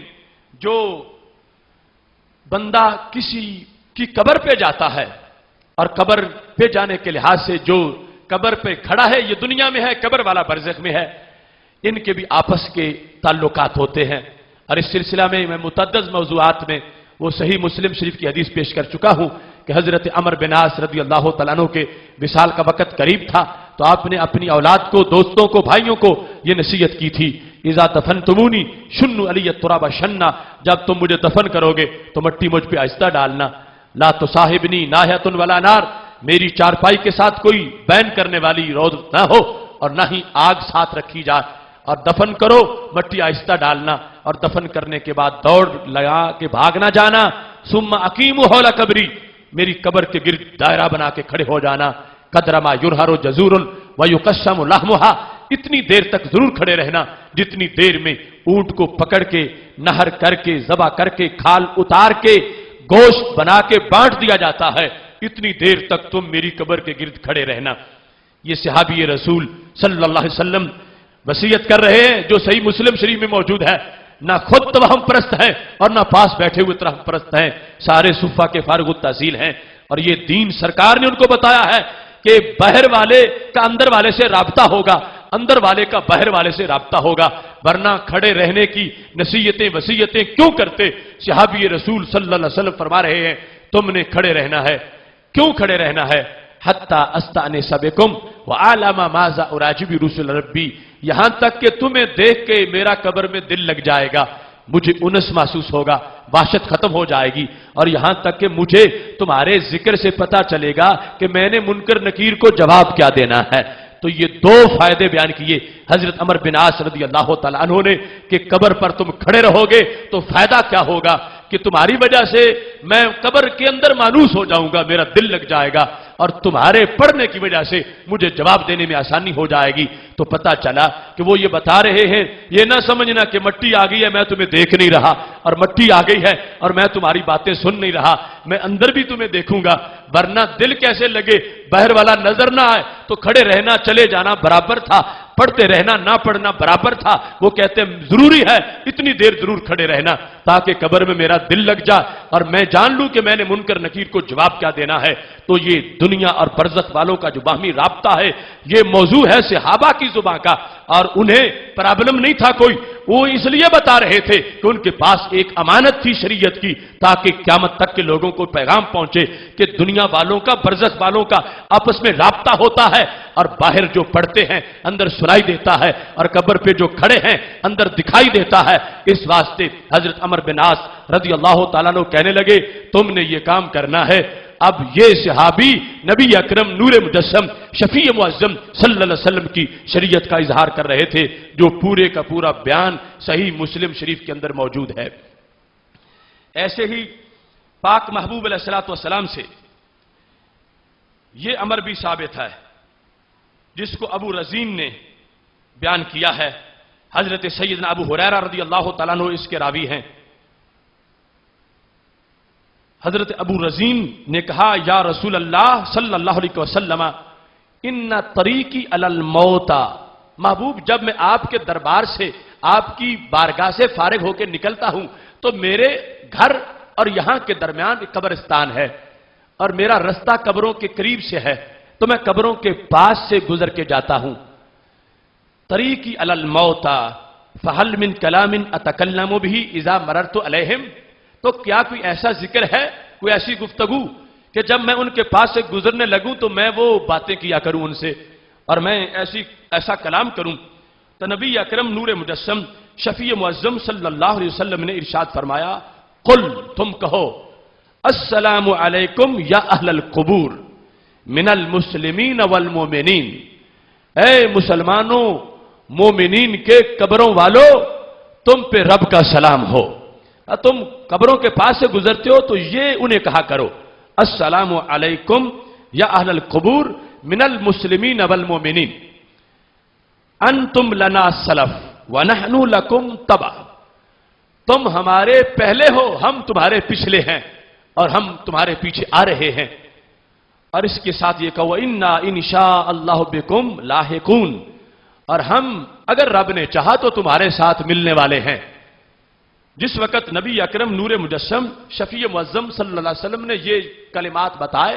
جو بندہ کسی کی قبر پہ جاتا ہے اور قبر پہ جانے کے لحاظ سے جو قبر پہ کھڑا ہے یہ دنیا میں ہے، قبر والا برزخ میں ہے، ان کے بھی آپس کے تعلقات ہوتے ہیں، اور اس سلسلہ میں میں متعدد موضوعات میں وہ صحیح مسلم شریف کی حدیث پیش کر چکا ہوں کہ حضرت عمر بن عاص رضی اللہ تعالیٰ عنہ کے وصال کا وقت قریب تھا، تو آپ نے اپنی اولاد کو، دوستوں کو، بھائیوں کو یہ نصیحت کی تھی، اذا دفنتمونی شنوا علی التراب شنا، جب تم مجھے دفن کرو گے تو مٹی مجھ پہ آہستہ ڈالنا، لا تصاحبنی ناحیۃ ولا نار، میری چارپائی کے ساتھ کوئی بین کرنے والی رود نہ ہو اور نہ ہی آگ ساتھ رکھی جائے، اور دفن کرو مٹی آہستہ ڈالنا، اور دفن کرنے کے بعد دوڑ لگا کے بھاگ نہ جانا، ثم اقیموا حول قبری، میری قبر کے گرد دائرہ بنا کے کھڑے ہو جانا، قدر ما یرہر جزور ویقسم لحمھا، اتنی دیر تک ضرور کھڑے رہنا جتنی دیر میں اونٹ کو پکڑ کے نہر کر کے ذبح کر کے کھال اتار کے گوشت بنا کے بانٹ دیا جاتا ہے، اتنی دیر تک تم میری قبر کے گرد کھڑے رہنا۔ یہ صحابی رسول صلی اللہ علیہ وسلم وصیت کر رہے ہیں جو صحیح مسلم شریف میں موجود ہے، نہ خود توہم پرست ہیں اور نہ پاس بیٹھے ہوئے توہم پرست ہیں، سارے صفہ کے فارغ التحصیل ہیں، اور یہ دین سرکار نے ان کو بتایا ہے کہ باہر والے کا اندر والے سے رابطہ ہوگا، اندر والے کا باہر والے سے رابطہ ہوگا، ورنہ کھڑے رہنے کی نصیحتیں وصیتیں کیوں کرتے؟ صحابی رسول صلی اللہ علیہ وسلم فرما رہے ہیں تم نے کھڑے رہنا ہے، کیوں کھڑے رہنا ہے؟ حتی استأنس بکم وعلم ماذا اراجب رسول ربی، یہاں تک کہ تمہیں دیکھ کے میرا قبر میں دل لگ جائے گا، مجھے انس محسوس ہوگا، وحشت ختم ہو جائے گی، اور یہاں تک کہ مجھے تمہارے ذکر سے پتا چلے گا کہ میں نے منکر نکیر کو جواب کیا دینا ہے۔ تو یہ دو فائدے بیان کیے حضرت عمر بن عاص رضی اللہ تعالیٰ عنہ نے کہ قبر پر تم کھڑے رہو گے تو فائدہ کیا ہوگا کہ تمہاری وجہ سے میں قبر کے اندر مانوس ہو جاؤں گا، میرا دل لگ جائے گا، اور تمہارے پڑھنے کی وجہ سے مجھے جواب دینے میں آسانی ہو جائے گی۔ تو پتہ چلا کہ وہ یہ بتا رہے ہیں یہ نہ سمجھنا کہ مٹی آ گئی ہے میں تمہیں دیکھ نہیں رہا، اور مٹی آ گئی ہے اور میں تمہاری باتیں سن نہیں رہا، میں اندر بھی تمہیں دیکھوں گا، ورنہ دل کیسے لگے، باہر والا نظر نہ آئے تو کھڑے رہنا چلے جانا برابر تھا، پڑھتے رہنا نہ پڑھنا برابر تھا۔ وہ کہتے ہیں ضروری ہے اتنی دیر ضرور کھڑے رہنا تاکہ قبر میں میرا دل لگ جائے اور میں جان لوں کہ میں نے منکر نکیر کو جواب کیا دینا ہے۔ تو یہ دنیا اور برزخ والوں کا جو باہمی رابطہ ہے یہ موضوع ہے صحابہ کی زبان کا، اور انہیں پرابلم نہیں تھا کوئی، وہ اس لیے بتا رہے تھے کہ ان کے پاس ایک امانت تھی شریعت کی، تاکہ قیامت تک کے لوگوں کو پیغام پہنچے کہ دنیا والوں کا، برزخ والوں کا آپس میں رابطہ ہوتا ہے، اور باہر جو پڑھتے ہیں اندر سنائی دیتا ہے، اور قبر پہ جو کھڑے ہیں اندر دکھائی دیتا ہے۔ اس واسطے حضرت عمر بن عاص رضی اللہ تعالیٰ عنہ کہنے لگے تم نے یہ کام کرنا ہے۔ اب یہ صحابی نبی اکرم نور مجسم شفیع معظم صلی اللہ علیہ وسلم کی شریعت کا اظہار کر رہے تھے، جو پورے کا پورا بیان صحیح مسلم شریف کے اندر موجود ہے۔ ایسے ہی پاک محبوب علیہ الصلوۃ والسلام سے یہ امر بھی ثابت ہے جس کو ابو رزین نے بیان کیا ہے۔ حضرت سیدنا ابو ہریرہ رضی اللہ تعالیٰ عنہ اس کے راوی ہیں۔ حضرت ابو رزین نے کہا یا رسول اللہ صلی اللہ علیہ وسلم ان طریقی علی الموت، محبوب جب میں آپ کے دربار سے، آپ کی بارگاہ سے فارغ ہو کے نکلتا ہوں تو میرے گھر اور یہاں کے درمیان ایک قبرستان ہے، اور میرا رستہ قبروں کے قریب سے ہے، تو میں قبروں کے پاس سے گزر کے جاتا ہوں۔ طریقی علی الموت فہل من کلام اتکلم بہ اذا مررت علیہم، تو کیا کوئی ایسا ذکر ہے، کوئی ایسی گفتگو کہ جب میں ان کے پاس سے گزرنے لگوں تو میں وہ باتیں کیا کروں ان سے، اور میں ایسا کلام کروں؟ تو نبی اکرم نور مجسم شفیع معظم صلی اللہ علیہ وسلم نے ارشاد فرمایا قل، تم کہو السلام علیکم یا اہل القبور من المسلمین والمومنین، اے مسلمانوں مومنین کے قبروں والو، تم پہ رب کا سلام ہو۔ تم قبروں کے پاس سے گزرتے ہو تو یہ انہیں کہا کرو السلام علیکم یا اہل القبور من المسلمین والمومنین انتم لنا سلف ونحن لکم تبع، تم ہمارے پہلے ہو، ہم تمہارے پچھلے ہیں، اور ہم تمہارے پیچھے آ رہے ہیں۔ اور اس کے ساتھ یہ کہو انا انشاء اللہ بکم لاحقون، اور ہم اگر رب نے چاہا تو تمہارے ساتھ ملنے والے ہیں۔ جس وقت نبی اکرم نور مجسم شفیع معظم صلی اللہ علیہ وسلم نے یہ کلمات بتائے،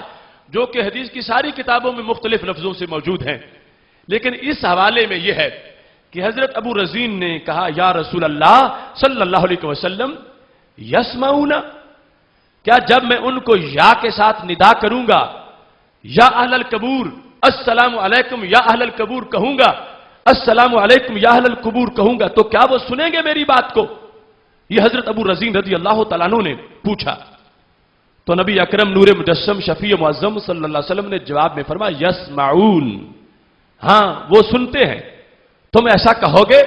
جو کہ حدیث کی ساری کتابوں میں مختلف لفظوں سے موجود ہیں، لیکن اس حوالے میں یہ ہے کہ حضرت ابو رزین نے کہا یا رسول اللہ صلی اللہ علیہ وسلم یسمعون، کیا جب میں ان کو یا کے ساتھ ندا کروں گا، یا اہل القبور السلام علیکم یا اہل القبور کہوں گا، السلام علیکم یا اہل القبور کہوں گا، تو کیا وہ سنیں گے میری بات کو؟ یہ حضرت ابو رزین رضی اللہ تعالیٰ عنہ نے پوچھا۔ تو نبی اکرم نور مجسم شفیع معظم صلی اللہ علیہ وسلم نے جواب میں فرمایا یسمعون، ہاں وہ سنتے ہیں، تم ایسا کہو گے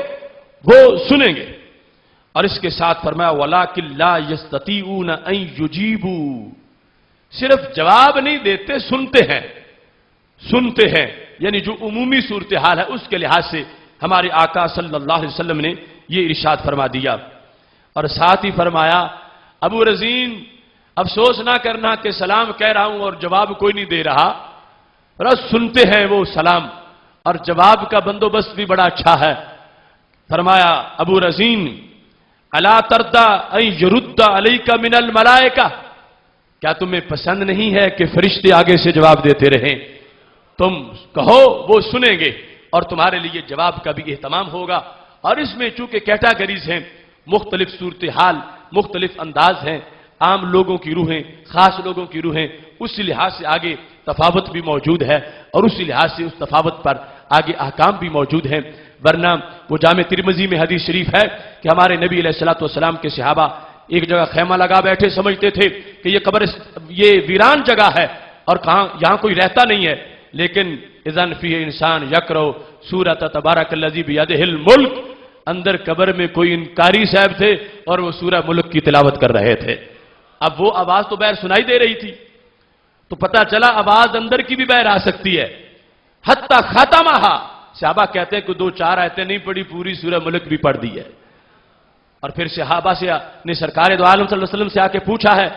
وہ سنیں گے۔ اور اس کے ساتھ فرمایا وَلَٰكِن لَا يَسْتَطِيعُونَ أَن يُجِيبُوا، صرف جواب نہیں دیتے، سنتے ہیں، یعنی جو عمومی صورتحال ہے اس کے لحاظ سے ہمارے آقا صلی اللہ علیہ وسلم نے یہ ارشاد فرما دیا۔ اور ساتھ ہی فرمایا ابو رزین افسوس نہ کرنا کہ سلام کہہ رہا ہوں اور جواب کوئی نہیں دے رہا، بس سنتے ہیں وہ سلام، اور جواب کا بندوبست بھی بڑا اچھا ہے۔ فرمایا ابو رزین الا ترضى ان يرد عليك من الملائکہ، کیا تمہیں پسند نہیں ہے کہ فرشتے آگے سے جواب دیتے رہیں؟ تم کہو وہ سنیں گے، اور تمہارے لیے جواب کا بھی اہتمام ہوگا۔ اور اس میں چونکہ کیٹاگریز ہیں، مختلف صورتحال، مختلف انداز ہیں، عام لوگوں کی روحیں، خاص لوگوں کی روحیں، اس لحاظ سے آگے تفاوت بھی موجود ہے، اور اسی لحاظ سے اس تفاوت پر آگے احکام بھی موجود ہیں۔ ورنہ وہ جامع ترمذی میں حدیث شریف ہے کہ ہمارے نبی علیہ الصلوۃ والسلام کے صحابہ ایک جگہ خیمہ لگا بیٹھے، سمجھتے تھے کہ یہ قبر، یہ ویران جگہ ہے اور کہاں یہاں کوئی رہتا نہیں ہے، لیکن اذن فی انسان یقرأ سورۃ تبارک الذی بیدہ الملک، اندر قبر میں کوئی انکاری صاحب تھے اور وہ سورہ ملک کی تلاوت کر رہے تھے۔ اب وہ آواز تو باہر سنائی دے رہی تھی، تو پتہ چلا آواز اندر کی بھی باہر آ سکتی ہے۔ حتی ختمہا، صحابہ کہتے ہیں کہ 2-4 آیتیں نہیں پڑھی، پوری سورہ ملک بھی پڑھ دی ہے۔ اور پھر صحابہ سے نے سرکار دو عالم صلی اللہ علیہ وسلم سے آ کے پوچھا ہے،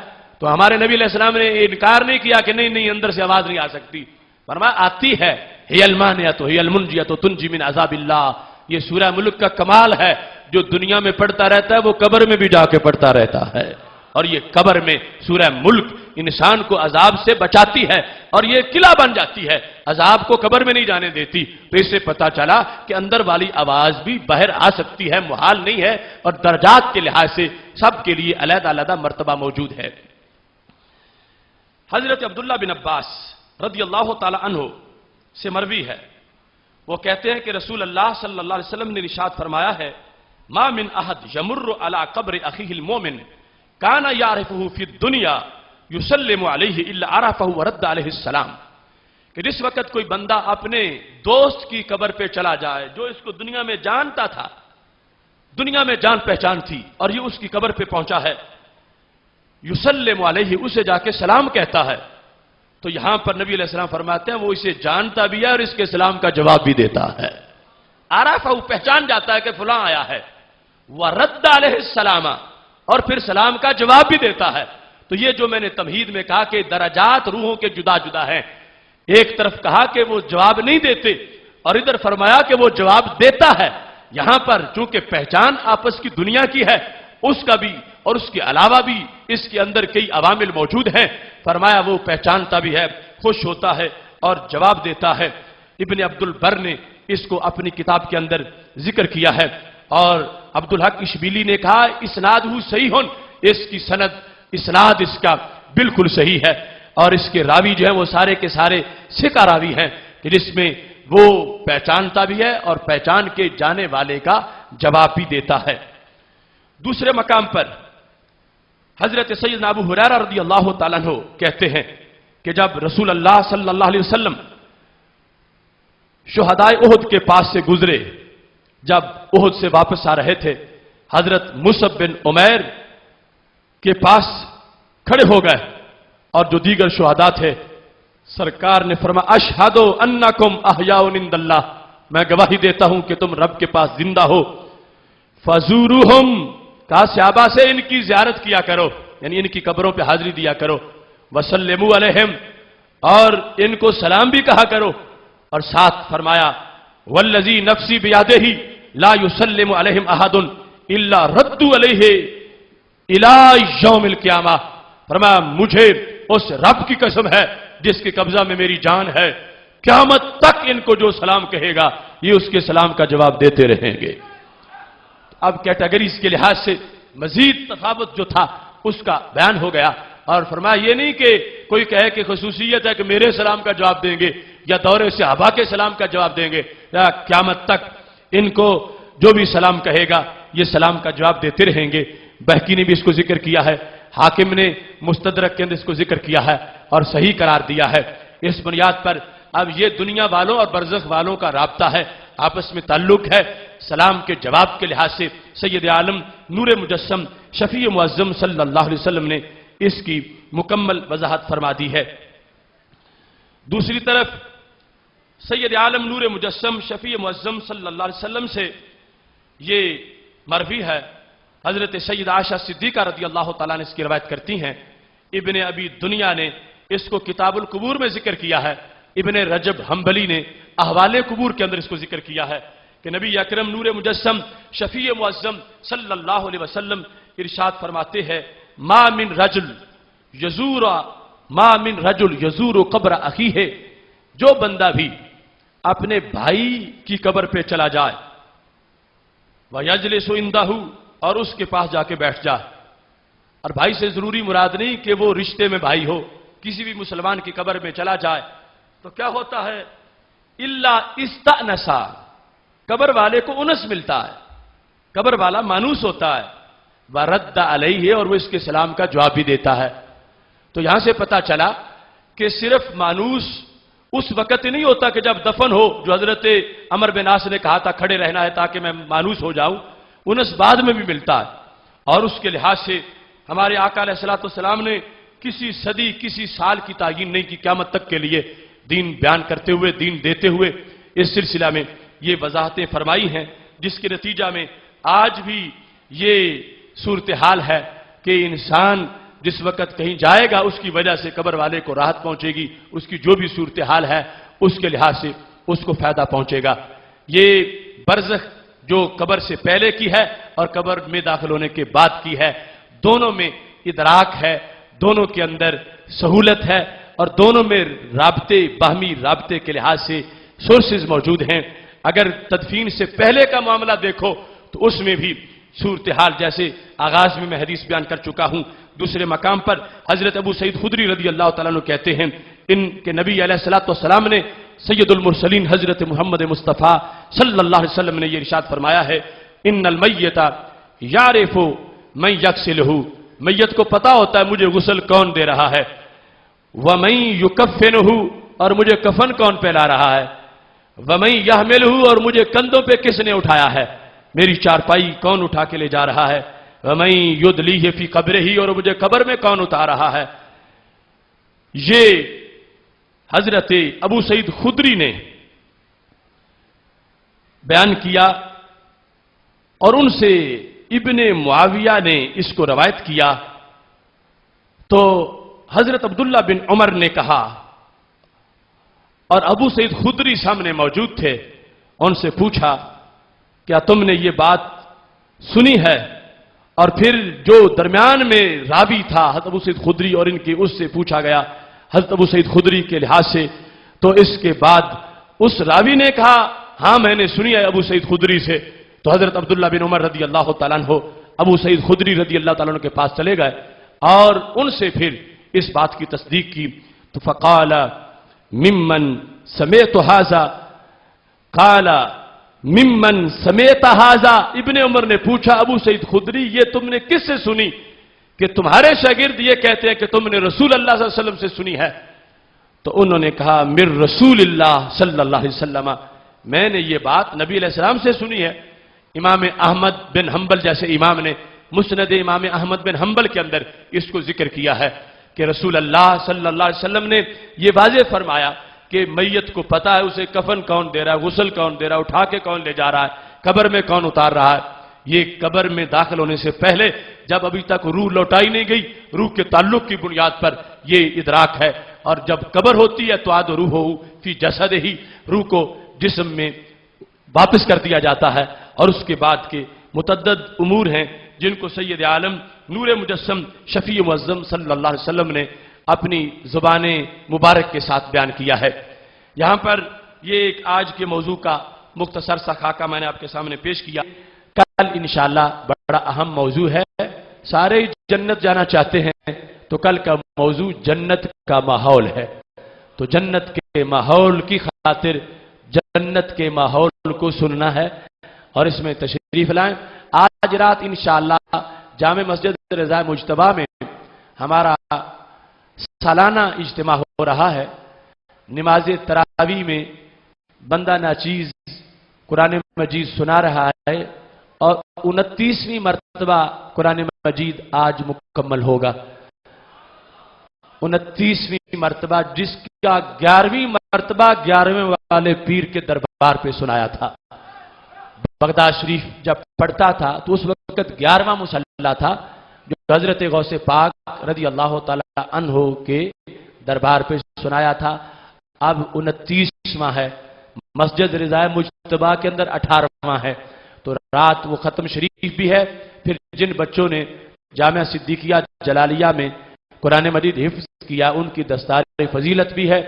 تو ہمارے نبی علیہ السلام نے انکار نہیں کیا کہ نہیں اندر سے آواز نہیں آ سکتی، فرمایا آتی ہے، ہی المانعۃ ہی المنجیۃ تنجی من عذاب اللہ، یہ سورہ ملک کا کمال ہے، جو دنیا میں پڑھتا رہتا ہے وہ قبر میں بھی جا کے پڑھتا رہتا ہے، اور یہ قبر میں سورہ ملک انسان کو عذاب سے بچاتی ہے اور یہ قلعہ بن جاتی ہے، عذاب کو قبر میں نہیں جانے دیتی۔ تو اس سے پتہ چلا کہ اندر والی آواز بھی باہر آ سکتی ہے، محال نہیں ہے، اور درجات کے لحاظ سے سب کے لیے علیحدہ علیحدہ مرتبہ موجود ہے۔ حضرت عبداللہ بن عباس رضی اللہ تعالی عنہ سے مروی ہے، وہ کہتے ہیں کہ رسول اللہ صلی اللہ علیہ وسلم نے ارشاد فرمایا ہے، ما من احد یمر علی قبر اخیہ المؤمن کان یعرفہ فی الدنیا یسلم علیہ الا عرفہ ورد علیہ السلام، کہ جس وقت کوئی بندہ اپنے دوست کی قبر پہ چلا جائے جو اس کو دنیا میں جانتا تھا، دنیا میں جان پہچان تھی، اور یہ اس کی قبر پہ پہنچا ہے، یسلم علیہ، اسے جا کے سلام کہتا ہے، تو یہاں پر نبی علیہ السلام فرماتے ہیں وہ اسے جانتا بھی ہے اور اس کے سلام کا جواب بھی دیتا ہے۔ عرفہ، پہچان جاتا ہے کہ فلاں آیا ہے، ورد علیہ السلام، اور پھر سلام کا جواب بھی دیتا ہے۔ تو یہ جو میں نے تمہید میں کہا کہ درجات روحوں کے جدا جدا ہیں، ایک طرف کہا کہ وہ جواب نہیں دیتے اور ادھر فرمایا کہ وہ جواب دیتا ہے۔ یہاں پر چونکہ پہچان آپس کی دنیا کی ہے، اس کا بھی اور اس کے علاوہ بھی اس کے اندر کئی عوامل موجود ہیں، فرمایا وہ پہچانتا بھی ہے، خوش ہوتا ہے اور جواب دیتا ہے۔ ابن عبد البر نے اس کو اپنی کتاب کے اندر ذکر کیا ہے، اور عبدالحق اشبیلی نے کہا اسنادہ صحیح، اس کی سند، اسناد اس کا بالکل صحیح ہے، اور اس کے راوی جو ہیں وہ سارے کے سارے ثقہ راوی ہیں، کہ جس میں وہ پہچانتا بھی ہے اور پہچان کے جانے والے کا جواب بھی دیتا ہے۔ دوسرے مقام پر حضرت سیدنا ابو ہریرہ رضی اللہ تعالیٰ عنہ کہتے ہیں کہ جب رسول اللہ صلی اللہ علیہ وسلم شہدائے احد کے پاس سے گزرے، جب احد سے واپس آ رہے تھے، حضرت مصعب بن عمیر کے پاس کھڑے ہو گئے، اور جو دیگر شہداء تھے، سرکار نے فرمایا اشہد انکم احیاء عند اللہ، میں گواہی دیتا ہوں کہ تم رب کے پاس زندہ ہو، فزوروہم، کہا صحابہ سے ان کی زیارت کیا کرو، یعنی ان کی قبروں پہ حاضری دیا کرو، وسلموا علیہم، اور ان کو سلام بھی کہا کرو، اور ساتھ فرمایا والذی نفسی بیدہ لا یسلم علیہم احد الا ردوا علیہ الی یوم القیامہ، فرمایا مجھے اس رب کی قسم ہے جس کے قبضہ میں میری جان ہے، قیامت تک ان کو جو سلام کہے گا یہ اس کے سلام کا جواب دیتے رہیں گے۔ اب کیٹیگریز کے لحاظ سے مزید تفاوت جو تھا اس کا بیان ہو گیا، اور فرمایا یہ نہیں کہ کوئی کہے کہ خصوصیت ہے کہ میرے سلام کا جواب دیں گے یا دور صحابہ کے سلام کا جواب دیں گے، یا قیامت تک ان کو جو بھی سلام کہے گا یہ سلام کا جواب دیتے رہیں گے۔ بہقی نے بھی اس کو ذکر کیا ہے، حاکم نے مستدرک کے اندر اس کو ذکر کیا ہے اور صحیح قرار دیا ہے۔ اس بنیاد پر اب یہ دنیا والوں اور برزخ والوں کا رابطہ ہے، آپس میں تعلق ہے، سلام کے جواب کے لحاظ سے سید عالم نور مجسم شفیع معظم صلی اللہ علیہ وسلم نے اس کی مکمل وضاحت فرما دی ہے۔ دوسری طرف سید عالم نور مجسم شفیع معظم صلی اللہ علیہ وسلم سے یہ مروی ہے، حضرت سید عائشہ صدیقہ رضی اللہ تعالیٰ نے اس کی روایت کرتی ہیں، ابن ابی دنیا نے اس کو کتاب القبور میں ذکر کیا ہے، ابن رجب حنبلی نے احوال قبور کے اندر اس کو ذکر کیا ہے کہ نبی اکرم نور مجسم شفیع معظم صلی اللہ علیہ وسلم ارشاد فرماتے ہیں ما من رجل یزور قبر اخیہ، جو بندہ بھی اپنے بھائی کی قبر پہ چلا جائے، وَيَجْلِسُ عِنْدَهُ، اور اس کے پاس جا کے بیٹھ جائے، اور بھائی سے ضروری مراد نہیں کہ وہ رشتے میں بھائی ہو، کسی بھی مسلمان کی قبر میں چلا جائے تو کیا ہوتا ہے اِلَّا اِسْتَأْنَسَا، قبر والے کو انس ملتا ہے، قبر والا مانوس ہوتا ہے، وَرَدَّ عَلَيْهِ، اور وہ اس کے سلام کا جواب بھی دیتا ہے۔ تو یہاں سے پتا چلا کہ صرف مانوس اس وقت نہیں ہوتا کہ جب دفن ہو، جو حضرت عمر بن عاص نے کہا تھا کھڑے رہنا ہے تاکہ میں مانوس ہو جاؤں، انس بعد میں بھی ملتا ہے، اور اس کے لحاظ سے ہمارے آقا علیہ الصلوۃ والسلام نے کسی صدی کسی سال کی تعین نہیں کی، قیامت تک کے لیے دین بیان کرتے ہوئے، دین دیتے ہوئے اس سلسلہ میں یہ وضاحتیں فرمائی ہیں، جس کے نتیجہ میں آج بھی یہ صورتحال ہے کہ انسان جس وقت کہیں جائے گا اس کی وجہ سے قبر والے کو راحت پہنچے گی، اس کی جو بھی صورتحال ہے اس کے لحاظ سے اس کو فائدہ پہنچے گا۔ یہ برزخ جو قبر سے پہلے کی ہے اور قبر میں داخل ہونے کے بعد کی ہے، دونوں میں ادراک ہے، دونوں کے اندر سہولت ہے اور دونوں میں رابطے، باہمی رابطے کے لحاظ سے سورسز موجود ہیں۔ اگر تدفین سے پہلے کا معاملہ دیکھو تو اس میں بھی صورتحال جیسے آغاز میں میں حدیث بیان کر چکا ہوں، دوسرے مقام پر حضرت ابو سعید خدری رضی اللہ تعالیٰ عنہ کہتے ہیں ان کے نبی علیہ السلام نے سید المرسلین حضرت محمد مصطفیٰ صلی اللہ علیہ وسلم نے یہ ارشاد فرمایا ہے، ان المیت یعرف من یغسلہ، میت کو پتا ہوتا ہے مجھے غسل کون دے رہا ہے، ومن یکفنہ، اور مجھے کفن کون پہلا رہا ہے، ومن یحملہ، اور مجھے کندھوں پہ کس نے اٹھایا ہے، میری چارپائی کون اٹھا کے لے جا رہا ہے، ومن یدلیہ فی قبرہ، اور مجھے قبر میں کون اتار رہا ہے۔ یہ حضرت ابو سعید خدری نے بیان کیا اور ان سے ابن معاویہ نے اس کو روایت کیا۔ تو حضرت عبداللہ بن عمر نے کہا، اور ابو سعید خدری سامنے موجود تھے، ان سے پوچھا کیا تم نے یہ بات سنی ہے؟ اور پھر جو درمیان میں راوی تھا حضرت ابو سعید خدری اور ان کے، اس سے پوچھا گیا حضرت ابو سعید خدری کے لحاظ سے، تو اس کے بعد اس راوی نے کہا ہاں میں نے سنی ہے ابو سعید خدری سے۔ تو حضرت عبداللہ بن عمر رضی اللہ تعالیٰ عنہ ابو سعید خدری رضی اللہ تعالیٰ عنہ کے پاس چلے گئے اور ان سے پھر اس بات کی تصدیق کی۔ تو فقال ممن سمعت هذا، قال ممن سمعت هذا، ابن عمر نے پوچھا ابو سعید خدری یہ تم نے کس سے سنی کہ تمہارے شاگرد یہ کہتے ہیں کہ تم نے رسول اللہ صلی اللہ علیہ وسلم سے سنی ہے؟ تو انہوں نے کہا من رسول اللہ صلی اللہ علیہ وسلم، میں نے یہ بات نبی علیہ السلام سے سنی ہے۔ امام احمد بن حنبل جیسے امام نے مسند امام احمد بن حنبل کے اندر اس کو ذکر کیا ہے کہ رسول اللہ صلی اللہ علیہ وسلم نے یہ واضح فرمایا کہ میت کو پتا ہے اسے کفن کون دے رہا ہے، غسل کون دے رہا ہے، اٹھا کے کون لے جا رہا ہے، قبر میں کون اتار رہا ہے۔ یہ قبر میں داخل ہونے سے پہلے جب ابھی تک روح لوٹائی نہیں گئی، روح کے تعلق کی بنیاد پر یہ ادراک ہے، اور جب قبر ہوتی ہے تو عاد روح فی جسد ہی، روح کو جسم میں واپس کر دیا جاتا ہے۔ اور اس کے بعد کے متعدد امور ہیں جن کو سید عالم نور مجسم شفیع معظم صلی اللہ علیہ وسلم نے اپنی زبان مبارک کے ساتھ بیان کیا ہے۔ یہاں پر یہ ایک آج کے موضوع کا مختصر سا خاکہ میں نے آپ کے سامنے پیش کیا۔ کل انشاءاللہ بڑا اہم موضوع ہے، سارے جنت جانا چاہتے ہیں تو کل کا موضوع جنت کا ماحول ہے۔ تو جنت کے ماحول کی خاطر جنت کے ماحول کو سننا ہے اور اس میں تشریف لائیں۔ آج رات انشاءاللہ جامع مسجد رضا مجتبیٰ میں ہمارا سالانہ اجتماع ہو رہا ہے۔ نماز تراویح میں بندہ ناچیز قرآن مجید سنا رہا ہے اور 29ویں مرتبہ قرآن مجید آج مکمل ہوگا۔ 29ویں مرتبہ، جس کا 11ویں مرتبہ 11ویں والے پیر کے دربار پہ سنایا تھا۔ بغداد شریف جب پڑھتا تھا تو اس وقت 11واں مصلی تھا جو حضرت غوث پاک رضی اللہ تعالی عنہ کے دربار پہ سنایا تھا۔ اب 29واں ہے، مسجد رضا مجتبیٰ کے اندر 18واں ہے، تو رات وہ ختم شریف بھی ہے۔ پھر جن بچوں نے جامعہ صدیقیہ جلالیہ میں قرآن مجید حفظ کیا ان کی دستار فضیلت بھی ہے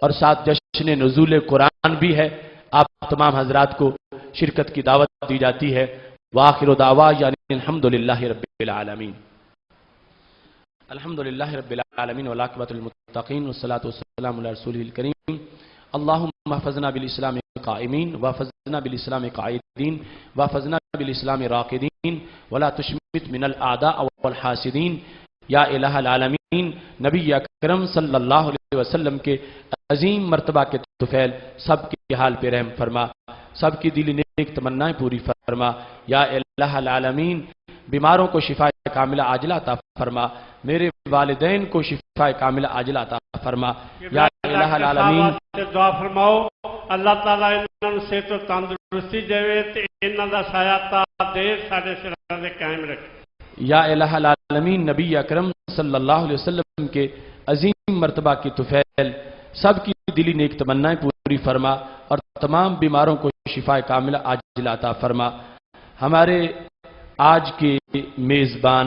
اور ساتھ جشن نزول قرآن بھی ہے۔ آپ تمام حضرات کو شرکت کی دعوت دی جاتی ہے۔ وآخر دعوانا یعنی الحمدللہ رب العالمین، الحمدللہ رب العالمین والعاقبۃ للمتقین والصلاۃ والسلام علی رسولہ الکریم۔ اللہم احفظنا بالاسلام قائمین واحفظنا بالاسلام قاعدین واحفظنا بالاسلام راقدین ولا تشمت من الاعداء والحاسدین۔ یا الہ العالمین، نبی اکرم صلی اللہ علیہ وسلم کے عظیم مرتبہ کے طفیل سب کے حال پہ رحم فرما، سب کی دلی نیک تمنائیں پوری فرما۔ یا الہ العالمین، بیماروں کو شفا کاملہ عاجلہ عطا فرما، میرے والدین کو شفا کاملہ عاجلہ عطا فرما۔ یا الہ العالمین، دعا فرماؤ اللہ تعالیٰ انہوں نے صحت و تندرستی دے تے انہاں دا سایہ تا دیر ساڈے سراں تے قائم رکھے۔ یا الہ العالمین، نبی اکرم صلی اللہ علیہ وسلم کے عظیم مرتبہ کی طفیل سب کی دلی نیک تمنائیں پوری فرما اور تمام بیماروں کو شفا کاملہ عاجلہ عطا فرما۔ ہمارے آج کے میزبان